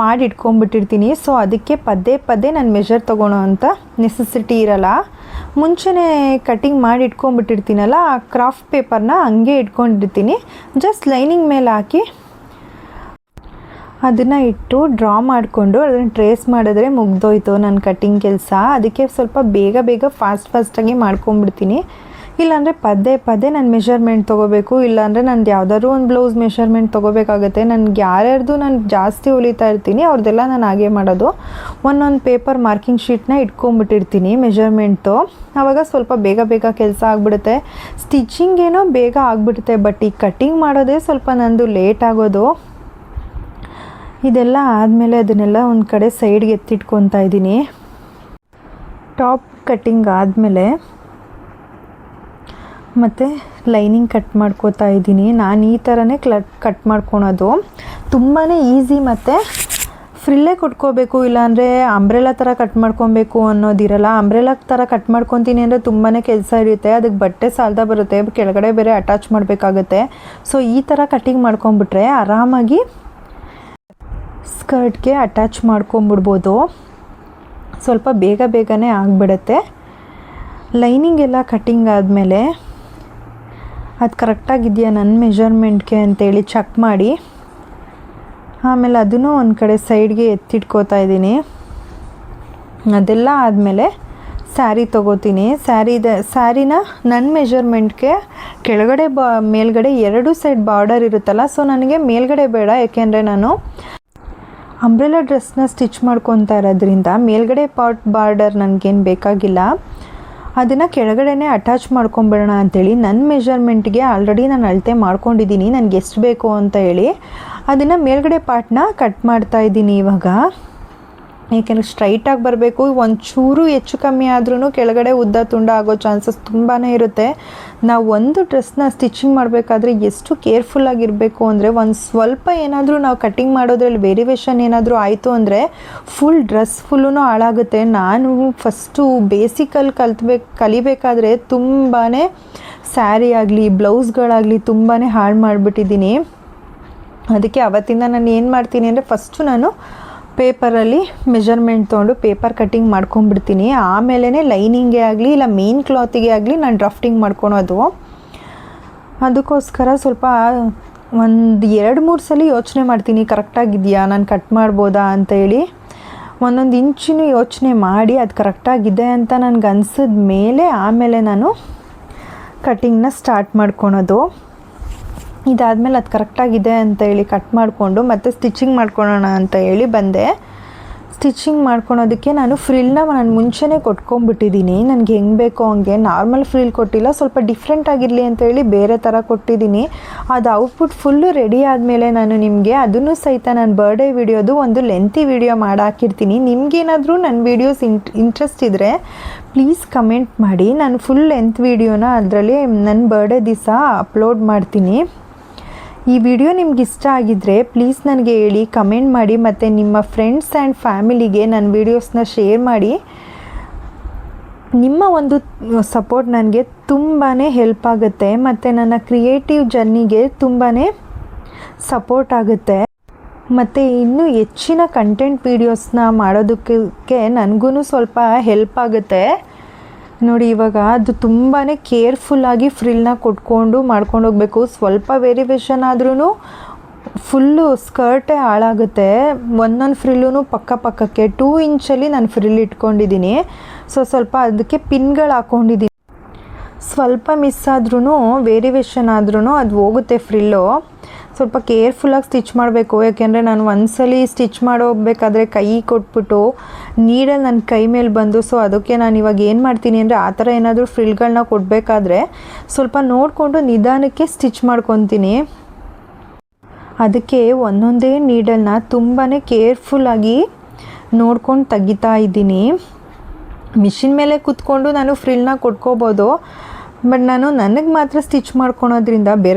ಮಾಡಿ ಇಟ್ಕೊಂಡ್ಬಿಟ್ಟಿರ್ತೀನಿ. ಸೊ ಅದಕ್ಕೆ ಪದೇ ನಾನು ಮೆಜರ್ ತೊಗೊಳೋ ಅಂಥ ನೆಸೆಸಿಟಿ ಇರಲ್ಲ. ಮುಂಚೆನೇ ಕಟ್ಟಿಂಗ್ ಮಾಡಿ ಇಟ್ಕೊಂಡ್ಬಿಟ್ಟಿರ್ತೀನಲ್ಲ, ಆ ಕ್ರಾಫ್ಟ್ ಪೇಪರ್ನ ಹಂಗೆ ಇಟ್ಕೊಂಡಿರ್ತೀನಿ. ಜಸ್ಟ್ ಲೈನಿಂಗ್ ಮೇಲೆ ಹಾಕಿ ಅದನ್ನು ಇಟ್ಟು ಡ್ರಾ ಮಾಡಿಕೊಂಡು ಅದನ್ನು ಟ್ರೇಸ್ ಮಾಡಿದ್ರೆ ಮುಗ್ದೋಯ್ತು ನನ್ನ ಕಟ್ಟಿಂಗ್ ಕೆಲಸ. ಅದಕ್ಕೆ ಸ್ವಲ್ಪ ಬೇಗ ಫಾಸ್ಟಾಗಿ ಮಾಡ್ಕೊಂಬಿಡ್ತೀನಿ. ಇಲ್ಲಾಂದರೆ ಪದೇ ನಾನು ಮೆಷರ್ಮೆಂಟ್ ತೊಗೋಬೇಕು. ಇಲ್ಲಾಂದರೆ ನಂದು ಯಾವುದಾದ್ರು ಒಂದು ಬ್ಲೌಸ್ ಮೆಷರ್ಮೆಂಟ್ ತೊಗೋಬೇಕಾಗುತ್ತೆ. ನನಗೆ ಯಾರ್ಯಾರ್ದು ನಾನು ಜಾಸ್ತಿ ಹೊಲಿತಾ ಇರ್ತೀನಿ ಅವ್ರದ್ದೆಲ್ಲ ನಾನು ಹಾಗೆ ಮಾಡೋದು. ಒಂದೊಂದು ಪೇಪರ್ ಮಾರ್ಕಿಂಗ್ ಶೀಟ್ನ ಇಟ್ಕೊಂಬಿಟ್ಟಿರ್ತೀನಿ ಮೆಷರ್ಮೆಂಟು. ಆವಾಗ ಸ್ವಲ್ಪ ಬೇಗ ಕೆಲಸ ಆಗಿಬಿಡುತ್ತೆ. ಸ್ಟಿಚಿಂಗ್ ಏನೋ ಬೇಗ ಆಗಿಬಿಡುತ್ತೆ, ಬಟ್ ಈ ಕಟ್ಟಿಂಗ್ ಮಾಡೋದೇ ಸ್ವಲ್ಪ ನಂದು ಲೇಟ್ ಆಗೋದು. ಇದೆಲ್ಲ ಆದಮೇಲೆ ಅದನ್ನೆಲ್ಲ ಒಂದು ಕಡೆ ಸೈಡ್ಗೆ ಎತ್ತಿಟ್ಕೊತಾ ಇದ್ದೀನಿ. ಟಾಪ್ ಕಟ್ಟಿಂಗ್ ಆದಮೇಲೆ ಮತ್ತು ಲೈನಿಂಗ್ ಕಟ್ ಮಾಡ್ಕೋತಾ ಇದ್ದೀನಿ. ನಾನು ಈ ಥರನೇ ಕಟ್ ಮಾಡ್ಕೊಳೋದು. ತುಂಬಾ ಈಸಿ ಮತ್ತು ಫ್ರಿಲ್ಲೇ ಕೊಟ್ಕೋಬೇಕು. ಇಲ್ಲಾಂದರೆ ಅಂಬ್ರೆಲಾ ಥರ ಕಟ್ ಮಾಡ್ಕೊಬೇಕು ಅನ್ನೋದಿರಲ್ಲ. ಅಂಬ್ರೆಲಾ ಥರ ಕಟ್ ಮಾಡ್ಕೊತೀನಿ ಅಂದರೆ ತುಂಬಾ ಕೆಲಸ ಇರುತ್ತೆ. ಅದಕ್ಕೆ ಬಟ್ಟೆ ಸಾಲದ ಬರುತ್ತೆ, ಕೆಳಗಡೆ ಬೇರೆ ಅಟ್ಯಾಚ್ ಮಾಡಬೇಕಾಗತ್ತೆ. ಸೊ ಈ ಥರ ಕಟ್ಟಿಂಗ್ ಮಾಡ್ಕೊಂಬಿಟ್ರೆ ಆರಾಮಾಗಿ ಸ್ಕರ್ಟ್ಗೆ ಅಟ್ಯಾಚ್ ಮಾಡ್ಕೊಂಬಿಡ್ಬೋದು. ಸ್ವಲ್ಪ ಬೇಗನೆ ಆಗಿಬಿಡುತ್ತೆ. ಲೈನಿಂಗ್ ಎಲ್ಲ ಕಟ್ಟಿಂಗ್ ಆದಮೇಲೆ ಅದು ಕರೆಕ್ಟಾಗಿದೆಯಾ ನನ್ನ ಮೆಜರ್ಮೆಂಟ್ಗೆ ಅಂತೇಳಿ ಚೆಕ್ ಮಾಡಿ ಆಮೇಲೆ ಅದನ್ನು ಒಂದು ಕಡೆ ಸೈಡ್ಗೆ ಎತ್ತಿಟ್ಕೋತಾ ಇದ್ದೀನಿ. ಅದೆಲ್ಲ ಆದಮೇಲೆ ಸ್ಯಾರಿ ತೊಗೋತೀನಿ. ಸ್ಯಾರಿನ ನನ್ನ ಮೆಜರ್ಮೆಂಟ್ಗೆ ಕೆಳಗಡೆ ಮೇಲ್ಗಡೆ ಎರಡು ಸೈಡ್ ಬಾರ್ಡರ್ ಇರುತ್ತಲ್ಲ, ಸೊ ನನಗೆ ಮೇಲ್ಗಡೆ ಬೇಡ. ಯಾಕೆಂದರೆ ನಾನು ಅಂಬ್ರೆಲಾ ಡ್ರೆಸ್ನ ಸ್ಟಿಚ್ ಮಾಡ್ಕೊತಾ ಇರೋದ್ರಿಂದ ಮೇಲ್ಗಡೆ ಬಾರ್ಡರ್ ನನಗೇನು ಬೇಕಾಗಿಲ್ಲ. ಅದನ್ನು ಕೆಳಗಡೆನೇ ಅಟ್ಯಾಚ್ ಮಾಡ್ಕೊಂಬಿಡೋಣ ಅಂಥೇಳಿ ನನ್ನ ಮೆಜರ್ಮೆಂಟ್ಗೆ ಆಲ್ರೆಡಿ ನಾನು ಅಳತೆ ಮಾಡ್ಕೊಂಡಿದ್ದೀನಿ, ನನಗೆ ಎಷ್ಟು ಬೇಕು ಅಂತ ಹೇಳಿ. ಅದನ್ನು ಮೇಲ್ಗಡೆ ಪಾರ್ಟ್ನ ಕಟ್ ಮಾಡ್ತಾಯಿದ್ದೀನಿ ಇವಾಗ. ಏಕೆಂದರೆ ಸ್ಟ್ರೈಟಾಗಿ ಬರಬೇಕು. ಒಂಚೂರು ಹೆಚ್ಚು ಕಮ್ಮಿ ಆದ್ರೂ ಕೆಳಗಡೆ ಉದ್ದ ತುಂಡ ಆಗೋ ಚಾನ್ಸಸ್ ತುಂಬಾ ಇರುತ್ತೆ. ನಾವು ಒಂದು ಡ್ರೆಸ್ನ ಸ್ಟಿಚಿಂಗ್ ಮಾಡಬೇಕಾದ್ರೆ ಎಷ್ಟು ಕೇರ್ಫುಲ್ಲಾಗಿರಬೇಕು ಅಂದರೆ, ಒಂದು ಸ್ವಲ್ಪ ಏನಾದರೂ ನಾವು ಕಟ್ಟಿಂಗ್ ಮಾಡೋದ್ರಲ್ಲಿ ವೇರಿಯೇಷನ್ ಏನಾದರೂ ಆಯಿತು ಅಂದರೆ ಡ್ರೆಸ್ ಫುಲ್ಲೂ ಹಾಳಾಗುತ್ತೆ. ನಾನು ಫಸ್ಟು ಬೇಸಿಕಲ್ಲಿ ಕಲಿಬೇಕಾದ್ರೆ ತುಂಬಾ ಸ್ಯಾರಿ ಆಗಲಿ ಬ್ಲೌಸ್ಗಳಾಗಲಿ ತುಂಬಾ ಹಾಳು ಮಾಡಿಬಿಟ್ಟಿದ್ದೀನಿ. ಅದಕ್ಕೆ ಅವತ್ತಿಂದ ನಾನು ಏನು ಮಾಡ್ತೀನಿ ಅಂದರೆ, ಫಸ್ಟು ನಾನು ಪೇಪರಲ್ಲಿ ಮೆಜರ್ಮೆಂಟ್ ತೊಗೊಂಡು ಪೇಪರ್ ಕಟ್ಟಿಂಗ್ ಮಾಡ್ಕೊಂಬಿಡ್ತೀನಿ. ಆಮೇಲೆ ಲೈನಿಂಗೇ ಆಗಲಿ ಇಲ್ಲ ಮೇನ್ ಕ್ಲಾತಿಗೆ ಆಗಲಿ ನಾನು ಡ್ರಾಫ್ಟಿಂಗ್ ಮಾಡ್ಕೊಳೋದು. ಅದಕ್ಕೋಸ್ಕರ ಸ್ವಲ್ಪ ಒಂದು 2-3 ಸಲ ಯೋಚನೆ ಮಾಡ್ತೀನಿ, ಕರೆಕ್ಟಾಗಿದೆಯಾ, ನಾನು ಕಟ್ ಮಾಡ್ಬೋದಾ ಅಂತೇಳಿ. ಒಂದೊಂದು ಇಂಚಿನೂ ಯೋಚನೆ ಮಾಡಿ ಅದು ಕರೆಕ್ಟಾಗಿದೆ ಅಂತ ನನಗೆ ಅನಿಸಿದ ಮೇಲೆ ಆಮೇಲೆ ನಾನು ಕಟ್ಟಿಂಗ್ನ ಸ್ಟಾರ್ಟ್ ಮಾಡ್ಕೊಳೋದು. ಇದಾದಮೇಲೆ ಅದು ಕರೆಕ್ಟಾಗಿದೆ ಅಂತ ಹೇಳಿ ಕಟ್ ಮಾಡಿಕೊಂಡು ಮತ್ತೆ ಸ್ಟಿಚಿಂಗ್ ಮಾಡ್ಕೊಳ್ಳೋಣ ಅಂತ ಹೇಳಿ ಬಂದೆ. ಸ್ಟಿಚಿಂಗ್ ಮಾಡ್ಕೊಳೋದಕ್ಕೆ ನಾನು ಫ್ರಿಲ್ನ ನಾನು ಮುಂಚೆನೇ ಕೊಟ್ಕೊಂಡ್ಬಿಟ್ಟಿದ್ದೀನಿ. ನನಗೆ ಹೆಂಗೆ ಬೇಕೋ ಹಂಗೆ ನಾರ್ಮಲ್ ಫ್ರಿಲ್ ಕೊಟ್ಟಿಲ್ಲ, ಸ್ವಲ್ಪ ಡಿಫ್ರೆಂಟ್ ಆಗಿರಲಿ ಅಂತೇಳಿ ಬೇರೆ ಥರ ಕೊಟ್ಟಿದ್ದೀನಿ. ಅದು ಔಟ್ಪುಟ್ ಫುಲ್ಲು ರೆಡಿ ಆದಮೇಲೆ ನಾನು ನಿಮಗೆ ಅದನ್ನು ಸಹಿತ ನಾನು ಬರ್ಡೇ ವಿಡಿಯೋದು ಒಂದು ಲೆಂತಿ ವಿಡಿಯೋ ಮಾಡಾಕಿರ್ತೀನಿ. ನಿಮಗೇನಾದರೂ ನನ್ನ ವೀಡಿಯೋಸ್ ಇಂಟ್ರೆಸ್ಟ್ ಇದ್ದರೆ ಪ್ಲೀಸ್ ಕಮೆಂಟ್ ಮಾಡಿ, ನಾನು ಫುಲ್ ಲೆಂತ್ ವೀಡಿಯೋನ ಅದರಲ್ಲಿ ನನ್ನ ಬರ್ಡೇ ದಿವಸ ಅಪ್ಲೋಡ್ ಮಾಡ್ತೀನಿ. ಈ ವಿಡಿಯೋ ನಿಮ್ಗೆ ಇಷ್ಟ ಆಗಿದ್ದರೆ ಪ್ಲೀಸ್ ನನಗೆ ಹೇಳಿ, ಕಮೆಂಟ್ ಮಾಡಿ, ಮತ್ತು ನಿಮ್ಮ ಫ್ರೆಂಡ್ಸ್ ಆ್ಯಂಡ್ ಫ್ಯಾಮಿಲಿಗೆ ನನ್ನ ವೀಡಿಯೋಸ್ನ ಶೇರ್ ಮಾಡಿ. ನಿಮ್ಮ ಒಂದು ಸಪೋರ್ಟ್ ನನಗೆ ತುಂಬಾ ಹೆಲ್ಪ್ ಆಗುತ್ತೆ ಮತ್ತು ನನ್ನ ಕ್ರಿಯೇಟಿವ್ ಜರ್ನಿಗೆ ತುಂಬಾ ಸಪೋರ್ಟ್ ಆಗುತ್ತೆ. ಮತ್ತು ಇನ್ನೂ ಹೆಚ್ಚಿನ ಕಂಟೆಂಟ್ ವೀಡಿಯೋಸ್ನ ಮಾಡೋದಕ್ಕೆ ನನಗೂ ಸ್ವಲ್ಪ ಹೆಲ್ಪ್ ಆಗುತ್ತೆ. ನೋಡಿ, ಇವಾಗ ಅದು ತುಂಬಾ ಕೇರ್ಫುಲ್ಲಾಗಿ ಫ್ರಿಲ್ನ ಕೊಟ್ಕೊಂಡು ಮಾಡ್ಕೊಂಡು ಹೋಗಬೇಕು. ಸ್ವಲ್ಪ ವೇರಿಯೇಷನ್ ಆದ್ರೂ ಫುಲ್ಲು ಸ್ಕರ್ಟೇ ಹಾಳಾಗುತ್ತೆ. ಒಂದೊಂದು ಫ್ರಿಲ್ಲೂ ಪಕ್ಕಕ್ಕೆ 2 ಇಂಚಲ್ಲಿ ನಾನು ಫ್ರಿಲ್ ಇಟ್ಕೊಂಡಿದ್ದೀನಿ. ಸ್ವಲ್ಪ ಅದಕ್ಕೆ ಪಿನ್ಗಳು ಹಾಕ್ಕೊಂಡಿದ್ದೀನಿ. ಸ್ವಲ್ಪ ಮಿಸ್ ಆದ್ರೂ ವೇರಿಯೇಷನ್ ಆದ್ರೂ ಅದು ಹೋಗುತ್ತೆ ಫ್ರಿಲ್ಲು. ಸ್ವಲ್ಪ ಕೇರ್ಫುಲ್ಲಾಗಿ ಸ್ಟಿಚ್ ಮಾಡಬೇಕು. ಯಾಕೆಂದರೆ ನಾನು ಒಂದ್ಸಲಿ ಸ್ಟಿಚ್ ಮಾಡೋಗ್ಬೇಕಾದ್ರೆ ಕೈ ಕೊಟ್ಬಿಟ್ಟು ನೀಡಲ್ಲಿ ನನ್ನ ಕೈ ಮೇಲೆ ಬಂದು, ಅದಕ್ಕೆ ನಾನು ಇವಾಗ ಏನು ಮಾಡ್ತೀನಿ ಅಂದರೆ ಆ ಥರ ಏನಾದರೂ ಫ್ರಿಲ್ಗಳನ್ನ ಕೊಡಬೇಕಾದ್ರೆ ಸ್ವಲ್ಪ ನೋಡಿಕೊಂಡು ನಿಧಾನಕ್ಕೆ ಸ್ಟಿಚ್ ಮಾಡ್ಕೊತೀನಿ. ಅದಕ್ಕೆ ಒಂದೊಂದೇ ನೀಡಲ್ನ ತುಂಬಾ ಕೇರ್ಫುಲ್ಲಾಗಿ ನೋಡ್ಕೊಂಡು ತೆಗಿತಾ ಇದ್ದೀನಿ. ಮಿಷಿನ್ ಮೇಲೆ ಕೂತ್ಕೊಂಡು ನಾನು ಫ್ರಿಲ್ನ ಕೊಟ್ಕೋಬೋದು, ಬಟ್ ನಾನು ನನಗೆ ಮಾತ್ರ ಸ್ಟಿಚ್ ಮಾಡ್ಕೊಳೋದ್ರಿಂದ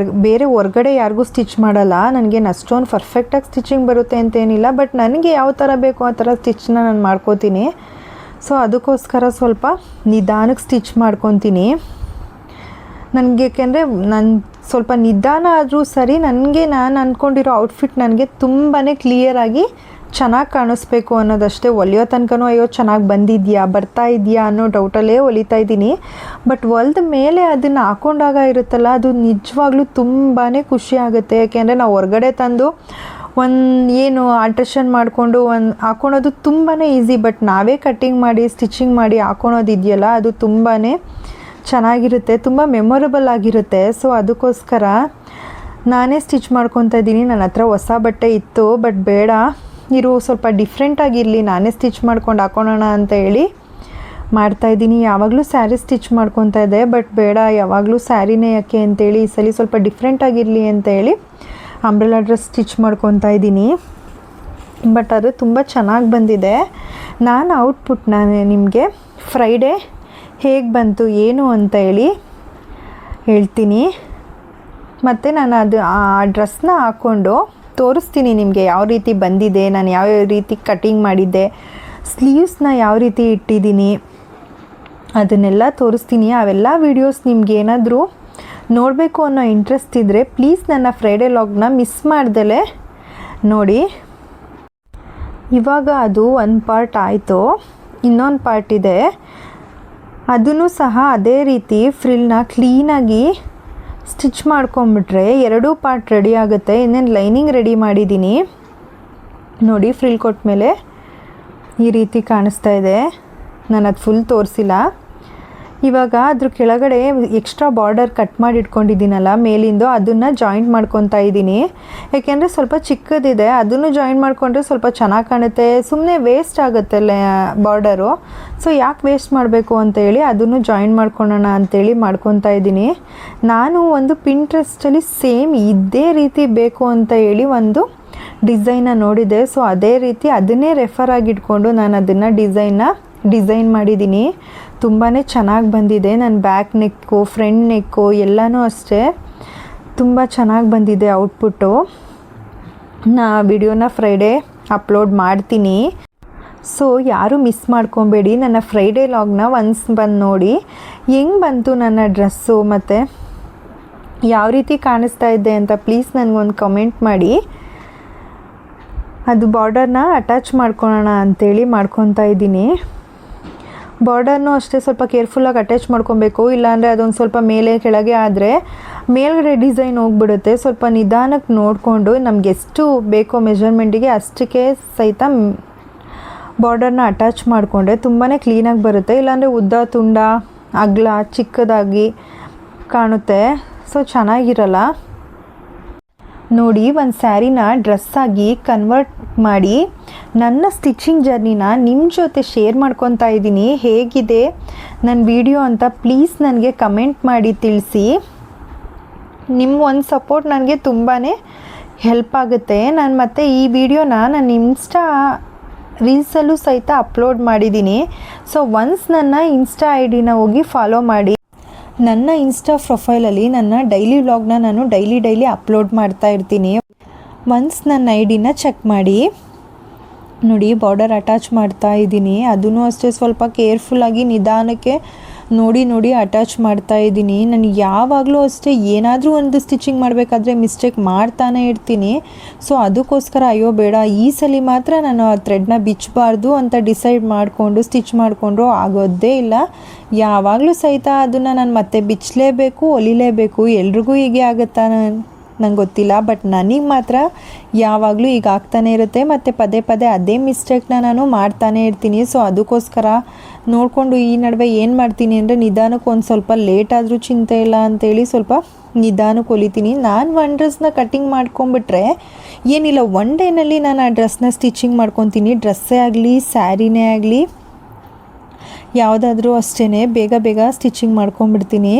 ಬೇರೆ ಹೊರ್ಗಡೆ ಯಾರಿಗೂ ಸ್ಟಿಚ್ ಮಾಡಲ್ಲ. ನನಗೇನು ಅಷ್ಟೊಂದು ಪರ್ಫೆಕ್ಟಾಗಿ ಸ್ಟಿಚಿಂಗ್ ಬರುತ್ತೆ ಅಂತೇನಿಲ್ಲ, ಬಟ್ ನನಗೆ ಯಾವ ಥರ ಬೇಕೋ ಆ ಥರ ಸ್ಟಿಚ್ನ ನಾನು ಮಾಡ್ಕೋತೀನಿ. ಅದಕ್ಕೋಸ್ಕರ ಸ್ವಲ್ಪ ನಿಧಾನಕ್ಕೆ ಸ್ಟಿಚ್ ಮಾಡ್ಕೊತೀನಿ. ನನಗೆ ಏಕೆಂದರೆ ನಾನು ಸ್ವಲ್ಪ ನಿಧಾನ ಆದರೂ ಸರಿ, ನನಗೆ ನಾನು ಅಂದ್ಕೊಂಡಿರೋ ಔಟ್ಫಿಟ್ ನನಗೆ ತುಂಬಾ ಕ್ಲಿಯರಾಗಿ ಚೆನ್ನಾಗಿ ಕಾಣಿಸ್ಬೇಕು ಅನ್ನೋದಷ್ಟೇ. ಹೊಲಿಯೋ ತನಕನೂ ಅಯ್ಯೋ ಚೆನ್ನಾಗಿ ಬಂದಿದೆಯಾ ಬರ್ತಾ ಇದೆಯಾ ಅನ್ನೋ ಡೌಟಲ್ಲೇ ಹೊಲಿತಾ ಇದ್ದೀನಿ. ಬಟ್ ಹೊಲ್ದ ಮೇಲೆ ಅದನ್ನು ಹಾಕೊಂಡಾಗ ಇರುತ್ತಲ್ಲ, ಅದು ನಿಜವಾಗ್ಲೂ ತುಂಬಾ ಖುಷಿ ಆಗುತ್ತೆ. ಯಾಕೆಂದರೆ ನಾವು ಹೊರಗಡೆ ತಂದು ಏನು ಆಲ್ಟ್ರೇಷನ್ ಮಾಡಿಕೊಂಡು ಹಾಕೊಳೋದು ತುಂಬಾ ಈಸಿ. ಬಟ್ ನಾವೇ ಕಟ್ಟಿಂಗ್ ಮಾಡಿ ಸ್ಟಿಚಿಂಗ್ ಮಾಡಿ ಹಾಕೊಳೋದಿದೆಯಲ್ಲ, ಅದು ತುಂಬಾ ಚೆನ್ನಾಗಿರುತ್ತೆ, ತುಂಬ ಮೆಮೊರಬಲ್ ಆಗಿರುತ್ತೆ. ಅದಕ್ಕೋಸ್ಕರ ನಾನೇ ಸ್ಟಿಚ್ ಮಾಡ್ಕೊತಾ ಇದ್ದೀನಿ. ನನ್ನ ಹತ್ರ ಹೊಸ ಬಟ್ಟೆ ಇತ್ತು, ಬಟ್ ಬೇಡ ಇರು ಸ್ವಲ್ಪ ಡಿಫ್ರೆಂಟಾಗಿರಲಿ, ನಾನೇ ಸ್ಟಿಚ್ ಮಾಡ್ಕೊಂಡು ಹಾಕೊಳ್ಳೋಣ ಅಂತ ಹೇಳಿ ಮಾಡ್ತಾಯಿದ್ದೀನಿ. ಯಾವಾಗಲೂ ಸ್ಯಾರಿ ಸ್ಟಿಚ್ ಮಾಡ್ಕೊತಾ ಇದ್ದೆ, ಬಟ್ ಬೇಡ ಯಾವಾಗಲೂ ಸ್ಯಾರಿನೇ ಯಾಕೆ ಅಂತೇಳಿ ಈ ಸಲ ಸ್ವಲ್ಪ ಡಿಫ್ರೆಂಟಾಗಿರಲಿ ಅಂತ ಹೇಳಿ ಅಂಬ್ರೆಲಾ ಡ್ರೆಸ್ ಸ್ಟಿಚ್ ಮಾಡ್ಕೊತಾ ಇದ್ದೀನಿ. ಬಟ್ ಅದು ತುಂಬ ಚೆನ್ನಾಗಿ ಬಂದಿದೆ. ನಾನು ಔಟ್ಪುಟ್ನ ನಿಮಗೆ ಫ್ರೈಡೇ ಹೇಗೆ ಬಂತು ಏನು ಅಂತ ಹೇಳಿ ಹೇಳ್ತೀನಿ. ಮತ್ತು ನಾನು ಆ ಡ್ರೆಸ್ನ ಹಾಕ್ಕೊಂಡು ತೋರಿಸ್ತೀನಿ ನಿಮಗೆ ಯಾವ ರೀತಿ ಬಂದಿದೆ, ನಾನು ಯಾವ ರೀತಿ ಕಟಿಂಗ್ ಮಾಡಿದ್ದೆ, ಸ್ಲೀವ್ಸ್ನ ಯಾವ ರೀತಿ ಇಟ್ಟಿದ್ದೀನಿ ಅದನ್ನೆಲ್ಲ ತೋರಿಸ್ತೀನಿ. ಅವೆಲ್ಲ ವೀಡಿಯೋಸ್ ನಿಮ್ಗೆ ಏನಾದರೂ ನೋಡಬೇಕು ಅನ್ನೋ ಇಂಟ್ರೆಸ್ಟ್ ಇದ್ದರೆ ಪ್ಲೀಸ್ ನನ್ನ ಫ್ರೈಡೇ ವ್ಲಾಗ್ನ ಮಿಸ್ ಮಾಡ್ದಲೇ ನೋಡಿ. ಇವಾಗ ಅದು ಒಂದು ಪಾರ್ಟ್ ಆಯಿತು, ಇನ್ನೊಂದು ಪಾರ್ಟ್ ಇದೆ. ಅದನ್ನು ಸಹ ಅದೇ ರೀತಿ ಫ್ರಿಲ್ನ ಕ್ಲೀನಾಗಿ ಸ್ಟಿಚ್ ಮಾಡ್ಕೊಂಬಿಟ್ರೆ 2 ಪಾರ್ಟ್ ರೆಡಿ ಆಗುತ್ತೆ. ಇನ್ನೇನು ಲೈನಿಂಗ್ ರೆಡಿ ಮಾಡಿದ್ದೀನಿ ನೋಡಿ. ಫ್ರಿಲ್ ಕೊಟ್ಟ ಮೇಲೆ ಈ ರೀತಿ ಕಾಣಿಸ್ತಾ ಇದೆ. ನಾನು ಅದು ಫುಲ್ ತೋರಿಸಿಲ್ಲ. ಇವಾಗ ಅದ್ರ ಕೆಳಗಡೆ ಎಕ್ಸ್ಟ್ರಾ ಬಾರ್ಡರ್ ಕಟ್ ಮಾಡಿ ಇಟ್ಕೊಂಡಿದ್ದೀನಲ್ಲ ಮೇಲಿಂದು, ಅದನ್ನು ಜಾಯಿಂಟ್ ಮಾಡ್ಕೊತಾ ಇದ್ದೀನಿ. ಯಾಕೆಂದರೆ ಸ್ವಲ್ಪ ಚಿಕ್ಕದಿದೆ, ಅದನ್ನು ಜಾಯಿಂಟ್ ಮಾಡಿಕೊಂಡ್ರೆ ಸ್ವಲ್ಪ ಚೆನ್ನಾಗಿ ಕಾಣುತ್ತೆ. ಸುಮ್ಮನೆ ವೇಸ್ಟ್ ಆಗುತ್ತಲ್ಲ ಬಾರ್ಡರು, ಯಾಕೆ ವೇಸ್ಟ್ ಮಾಡಬೇಕು ಅಂತೇಳಿ ಅದನ್ನು ಜಾಯಿಂಟ್ ಮಾಡ್ಕೊಳ್ಳೋಣ ಅಂತೇಳಿ ಮಾಡ್ಕೊತಾ ಇದ್ದೀನಿ. ನಾನು ಒಂದು ಪಿಂಟ್ರೆಸ್ಟಲ್ಲಿ ಸೇಮ್ ಇದೇ ರೀತಿ ಬೇಕು ಅಂತ ಹೇಳಿ ಒಂದು ಡಿಸೈನ್ನ ನೋಡಿದೆ. ಅದೇ ರೀತಿ ಅದನ್ನೇ ರೆಫರ್ ಆಗಿ ಇಟ್ಕೊಂಡು ನಾನು ಅದನ್ನು ಡಿಸೈನ್ ಮಾಡಿದ್ದೀನಿ. ತುಂಬಾ ಚೆನ್ನಾಗಿ ಬಂದಿದೆ. ನನ್ನ ಬ್ಯಾಕ್ ನೆಕ್ಕು, ಫ್ರಂಟ್ ನೆಕ್ಕು ಎಲ್ಲನೂ ಅಷ್ಟೇ ತುಂಬ ಚೆನ್ನಾಗಿ ಬಂದಿದೆ ಔಟ್ಪುಟ್ಟು. ನಾ ವಿಡಿಯೋನ ಫ್ರೈಡೇ ಅಪ್ಲೋಡ್ ಮಾಡ್ತೀನಿ. ಯಾರೂ ಮಿಸ್ ಮಾಡ್ಕೊಬೇಡಿ. ನನ್ನ ಫ್ರೈಡೇ ವ್ಲಾಗ್ನ ಒನ್ಸ್ ಬಂದು ನೋಡಿ ಹೆಂಗೆ ಬಂತು ನನ್ನ ಡ್ರೆಸ್ಸು ಮತ್ತು ಯಾವ ರೀತಿ ಕಾಣಿಸ್ತಾ ಇದೆ ಅಂತ ಪ್ಲೀಸ್ ನನಗೊಂದು ಕಮೆಂಟ್ ಮಾಡಿ. ಅದು ಬಾರ್ಡರ್ನ ಅಟ್ಯಾಚ್ ಮಾಡ್ಕೊಳ್ಳೋಣ ಅಂಥೇಳಿ ಮಾಡ್ಕೊತಾ ಇದ್ದೀನಿ. ಬಾರ್ಡರ್ನೂ ಅಷ್ಟೇ ಸ್ವಲ್ಪ ಕೇರ್ಫುಲ್ಲಾಗಿ ಅಟ್ಯಾಚ್ ಮಾಡ್ಕೊಬೇಕು, ಇಲ್ಲಾಂದರೆ ಅದೊಂದು ಸ್ವಲ್ಪ ಮೇಲೆ ಕೆಳಗೆ ಆದರೆ ಮೇಲ್ಗಡೆ ಡಿಸೈನ್ ಹೋಗ್ಬಿಡುತ್ತೆ. ಸ್ವಲ್ಪ ನಿಧಾನಕ್ಕೆ ನೋಡಿಕೊಂಡು ನಮ್ಗೆ ಎಷ್ಟು ಬೇಕೋ ಮೆಜರ್ಮೆಂಟಿಗೆ ಅಷ್ಟಕ್ಕೆ ಸಹಿತ ಬಾರ್ಡರ್ನ ಅಟ್ಯಾಚ್ ಮಾಡಿಕೊಂಡ್ರೆ ತುಂಬಾ ಕ್ಲೀನಾಗಿ ಬರುತ್ತೆ. ಇಲ್ಲಾಂದರೆ ಉದ್ದ ತುಂಡ ಅಗಲ ಚಿಕ್ಕದಾಗಿ ಕಾಣುತ್ತೆ, ಚೆನ್ನಾಗಿರಲ್ಲ. ನೋಡಿ ಒಂದು ಸ್ಯಾರಿನ ಡ್ರೆಸ್ಸಾಗಿ ಕನ್ವರ್ಟ್ ಮಾಡಿ ನನ್ನ ಸ್ಟಿಚಿಂಗ್ ಜರ್ನಿನ ನಿಮ್ಮ ಜೊತೆ ಶೇರ್ ಮಾಡ್ಕೊತಾ ಇದ್ದೀನಿ. ಹೇಗಿದೆ ನನ್ನ ವಿಡಿಯೋ ಅಂತ ಪ್ಲೀಸ್ ನನಗೆ ಕಮೆಂಟ್ ಮಾಡಿ ತಿಳಿಸಿ. ನಿಮ್ಮ ಒಂದು ಸಪೋರ್ಟ್ ನನಗೆ ತುಂಬಾ ಹೆಲ್ಪ್ ಆಗುತ್ತೆ. ನಾನು ಮತ್ತು ಈ ವಿಡಿಯೋನ ನನ್ನ ಇನ್ಸ್ಟಾ ರೀಲ್ಸಲ್ಲೂ ಸಹಿತ ಅಪ್ಲೋಡ್ ಮಾಡಿದ್ದೀನಿ. ಸೊ ಒನ್ಸ್ ನನ್ನ ಇನ್ಸ್ಟಾ ಐ ಡಿನ ಹೋಗಿ ಫಾಲೋ ಮಾಡಿ. ನನ್ನ ಇನ್ಸ್ಟಾ ಪ್ರೊಫೈಲಲ್ಲಿ ನನ್ನ ಡೈಲಿ ವ್ಲಾಗ್ನ ನಾನು ಡೈಲಿ ಅಪ್ಲೋಡ್ ಮಾಡ್ತಾ ಇರ್ತೀನಿ. ಒನ್ಸ್ ನನ್ನ ಐ ಡಿನ ಚೆಕ್ ಮಾಡಿ. ನೋಡಿ ಬಾರ್ಡರ್ ಅಟ್ಯಾಚ್ ಮಾಡ್ತಾ ಇದ್ದೀನಿ. ಅದೂ ಅಷ್ಟೇ ಸ್ವಲ್ಪ ಕೇರ್ಫುಲ್ಲಾಗಿ ನಿಧಾನಕ್ಕೆ ನೋಡಿ ಅಟ್ಯಾಚ್ ಮಾಡ್ತಾ ಇದ್ದೀನಿ. ನಾನು ಯಾವಾಗಲೂ ಅಷ್ಟೇ ಏನಾದರೂ ಒಂದು ಸ್ಟಿಚಿಂಗ್ ಮಾಡಬೇಕಾದ್ರೆ ಮಿಸ್ಟೇಕ್ ಮಾಡ್ತಾನೆ ಇರ್ತೀನಿ. ಸೊ ಅದಕ್ಕೋಸ್ಕರ ಅಯ್ಯೋ ಬೇಡ ಈ ಸಲ ಮಾತ್ರ ನಾನು ಆ ಥ್ರೆಡ್ನ ಬಿಚ್ಚಬಾರ್ದು ಅಂತ ಡಿಸೈಡ್ ಮಾಡಿಕೊಂಡು ಸ್ಟಿಚ್ ಮಾಡಿಕೊಂಡ್ರು ಆಗೋದೇ ಇಲ್ಲ. ಯಾವಾಗಲೂ ಸಹಿತ ಅದನ್ನು ನಾನು ಮತ್ತೆ ಬಿಚ್ಚಲೇಬೇಕು, ಹೊಲಿಲೇಬೇಕು. ಎಲ್ರಿಗೂ ಹೀಗೆ ಆಗುತ್ತಾ ನಂಗೆ ಗೊತ್ತಿಲ್ಲ, ಬಟ್ ನನಗೆ ಮಾತ್ರ ಯಾವಾಗಲೂ ಈಗ ಆಗ್ತಾನೆ ಇರುತ್ತೆ. ಮತ್ತು ಪದೇ ಅದೇ ಮಿಸ್ಟೇಕ್ನ ನಾನು ಮಾಡ್ತಾನೆ ಇರ್ತೀನಿ. ಸೊ ಅದಕ್ಕೋಸ್ಕರ ನೋಡಿಕೊಂಡು ಈ ನಡುವೆ ಏನು ಮಾಡ್ತೀನಿ ಅಂದರೆ ನಿಧಾನಕ್ಕೆ ಒಂದು ಸ್ವಲ್ಪ ಲೇಟ್ ಆದರೂ ಚಿಂತೆ ಇಲ್ಲ ಅಂಥೇಳಿ ಸ್ವಲ್ಪ ನಿಧಾನಕ್ಕೆ ಹೊಲಿತೀನಿ. ನಾನು ಒಂದು ಡ್ರೆಸ್ನ ಕಟ್ಟಿಂಗ್ ಮಾಡ್ಕೊಂಬಿಟ್ರೆ ಏನಿಲ್ಲ, ಒನ್ ಡೇನಲ್ಲಿ ನಾನು ಆ ಡ್ರೆಸ್ನ ಸ್ಟಿಚಿಂಗ್ ಮಾಡ್ಕೊತೀನಿ. ಡ್ರೆಸ್ಸೇ ಆಗಲಿ ಸ್ಯಾರಿನೇ ಆಗಲಿ ಯಾವುದಾದ್ರೂ ಅಷ್ಟೇ ಬೇಗ ಸ್ಟಿಚಿಂಗ್ ಮಾಡ್ಕೊಂಬಿಡ್ತೀನಿ.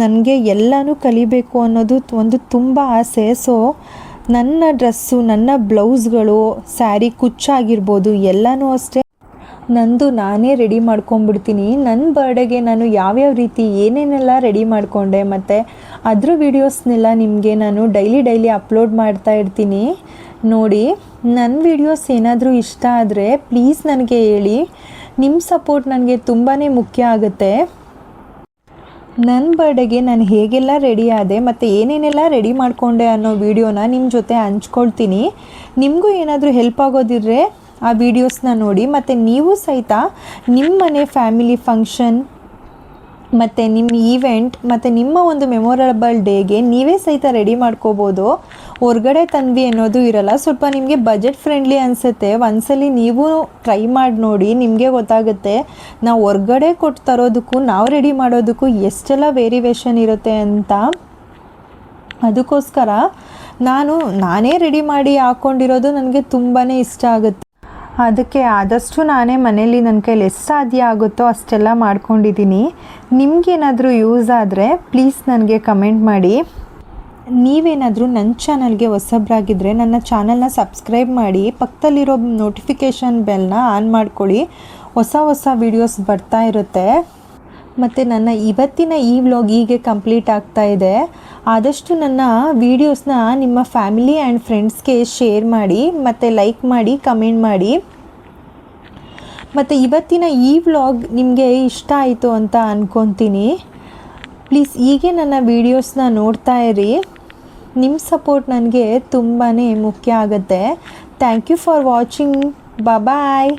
ನನಗೆ ಎಲ್ಲನೂ ಕಲಿಬೇಕು ಅನ್ನೋದು ಒಂದು ತುಂಬ ಆಸೆ. ಸೊ ನನ್ನ ಡ್ರೆಸ್ಸು, ನನ್ನ ಬ್ಲೌಸ್ಗಳು, ಸ್ಯಾರಿ ಕುಚ್ಚಾಗಿರ್ಬೋದು ಎಲ್ಲನೂ ಅಷ್ಟೇ ನಂದು ನಾನೇ ರೆಡಿ ಮಾಡ್ಕೊಂಬಿಡ್ತೀನಿ. ನನ್ನ ಬರ್ಡೇಗೆ ನಾನು ಯಾವ್ಯಾವ ರೀತಿ ಏನೇನೆಲ್ಲ ರೆಡಿ ಮಾಡಿಕೊಂಡೆ ಮತ್ತು ಅದ್ರ ವೀಡಿಯೋಸ್ನೆಲ್ಲ ನಿಮಗೆ ನಾನು ಡೈಲಿ ಅಪ್ಲೋಡ್ ಮಾಡ್ತಾ ಇರ್ತೀನಿ. ನೋಡಿ, ನನ್ನ ವೀಡಿಯೋಸ್ ಏನಾದರೂ ಇಷ್ಟ ಆದರೆ ಪ್ಲೀಸ್ ನನಗೆ ಹೇಳಿ. ನಿಮ್ಮ ಸಪೋರ್ಟ್ ನನಗೆ ತುಂಬಾ ಮುಖ್ಯ ಆಗುತ್ತೆ. ನನ್ನ ಬರ್ಡೇಗೆ ನಾನು ಹೇಗೆಲ್ಲ ರೆಡಿ ಆದೆ ಮತ್ತು ಏನೇನೆಲ್ಲ ರೆಡಿ ಮಾಡಿಕೊಂಡೆ ಅನ್ನೋ ವೀಡಿಯೋನ ನಿಮ್ಮ ಜೊತೆ ಹಂಚ್ಕೊಳ್ತೀನಿ. ನಿಮಗೂ ಏನಾದರೂ ಹೆಲ್ಪ್ ಆಗೋದಿದ್ರೆ ಆ ವೀಡಿಯೋಸ್ನ ನೋಡಿ. ಮತ್ತು ನೀವು ಸಹಿತ ನಿಮ್ಮ ಮನೆ ಫ್ಯಾಮಿಲಿ ಫಂಕ್ಷನ್ ಮತ್ತು ನಿಮ್ಮ ಈವೆಂಟ್ ಮತ್ತು ನಿಮ್ಮ ಒಂದು ಮೆಮೊರಬಲ್ ಡೇಗೆ ನೀವೇ ಸಹಿತ ರೆಡಿ ಮಾಡ್ಕೋಬೋದು. ಹೊರ್ಗಡೆ ತಂದ್ವಿ ಅನ್ನೋದು ಇರಲ್ಲ. ಸ್ವಲ್ಪ ನಿಮಗೆ ಬಜೆಟ್ ಫ್ರೆಂಡ್ಲಿ ಅನಿಸುತ್ತೆ. ಒಂದ್ಸಲಿ ನೀವು ಟ್ರೈ ಮಾಡಿ ನೋಡಿ, ನಿಮಗೆ ಗೊತ್ತಾಗುತ್ತೆ ನಾವು ಹೊರ್ಗಡೆ ಕೊಟ್ಟು ತರೋದಕ್ಕೂ ನಾವು ರೆಡಿ ಮಾಡೋದಕ್ಕೂ ಎಷ್ಟೆಲ್ಲ ವೇರಿಯೇಷನ್ ಇರುತ್ತೆ ಅಂತ. ಅದಕ್ಕೋಸ್ಕರ ನಾನೇ ರೆಡಿ ಮಾಡಿ ಹಾಕ್ಕೊಂಡಿರೋದು ನನಗೆ ತುಂಬಾ ಇಷ್ಟ ಆಗುತ್ತೆ. ಅದಕ್ಕೆ ಆದಷ್ಟು ನಾನೇ ಮನೇಲಿ ನನ್ನ ಕೈಲಿ ಎಷ್ಟು ಸಾಧ್ಯ ಆಗುತ್ತೋ ಅಷ್ಟೆಲ್ಲ ಮಾಡ್ಕೊಂಡಿದ್ದೀನಿ. ನಿಮಗೇನಾದರೂ ಯೂಸ್ ಆದರೆ ಪ್ಲೀಸ್ ನನಗೆ ಕಮೆಂಟ್ ಮಾಡಿ. ನೀವೇನಾದರೂ ನನ್ನ ಚಾನಲ್ಗೆ ಹೊಸಬ್ರಾಗಿದ್ದರೆ ನನ್ನ ಚಾನಲ್ನ ಸಬ್ಸ್ಕ್ರೈಬ್ ಮಾಡಿ, ಪಕ್ಕದಲ್ಲಿರೋ ನೋಟಿಫಿಕೇಷನ್ ಬೆಲ್ನ ಆನ್ ಮಾಡ್ಕೊಳ್ಳಿ. ಹೊಸ ವೀಡಿಯೋಸ್ ಬರ್ತಾ ಇರುತ್ತೆ. ಮತ್ತು ನನ್ನ ಇವತ್ತಿನ ಈ ವ್ಲಾಗ್ ಹೀಗೆ ಕಂಪ್ಲೀಟ್ ಆಗ್ತಾ ಇದೆ. ಆದಷ್ಟು ನನ್ನ ವೀಡಿಯೋಸ್ನ ನಿಮ್ಮ ಫ್ಯಾಮಿಲಿ ಆ್ಯಂಡ್ ಫ್ರೆಂಡ್ಸ್ಗೆ ಶೇರ್ ಮಾಡಿ ಮತ್ತು ಲೈಕ್ ಮಾಡಿ, ಕಮೆಂಟ್ ಮಾಡಿ. ಮತ್ತು ಇವತ್ತಿನ ಈ ವ್ಲಾಗ್ ನಿಮಗೆ ಇಷ್ಟ ಆಯಿತು ಅಂತ ಅಂದ್ಕೊತೀನಿ. ಪ್ಲೀಸ್ ಹೀಗೆ ನನ್ನ ವೀಡಿಯೋಸ್ನ ನೋಡ್ತಾ ಇರಿ. ನಿಮ್ಮ ಸಪೋರ್ಟ್ ನನಗೆ ತುಂಬಾ ಮುಖ್ಯ ಆಗುತ್ತೆ. Thank you for watching. Bye.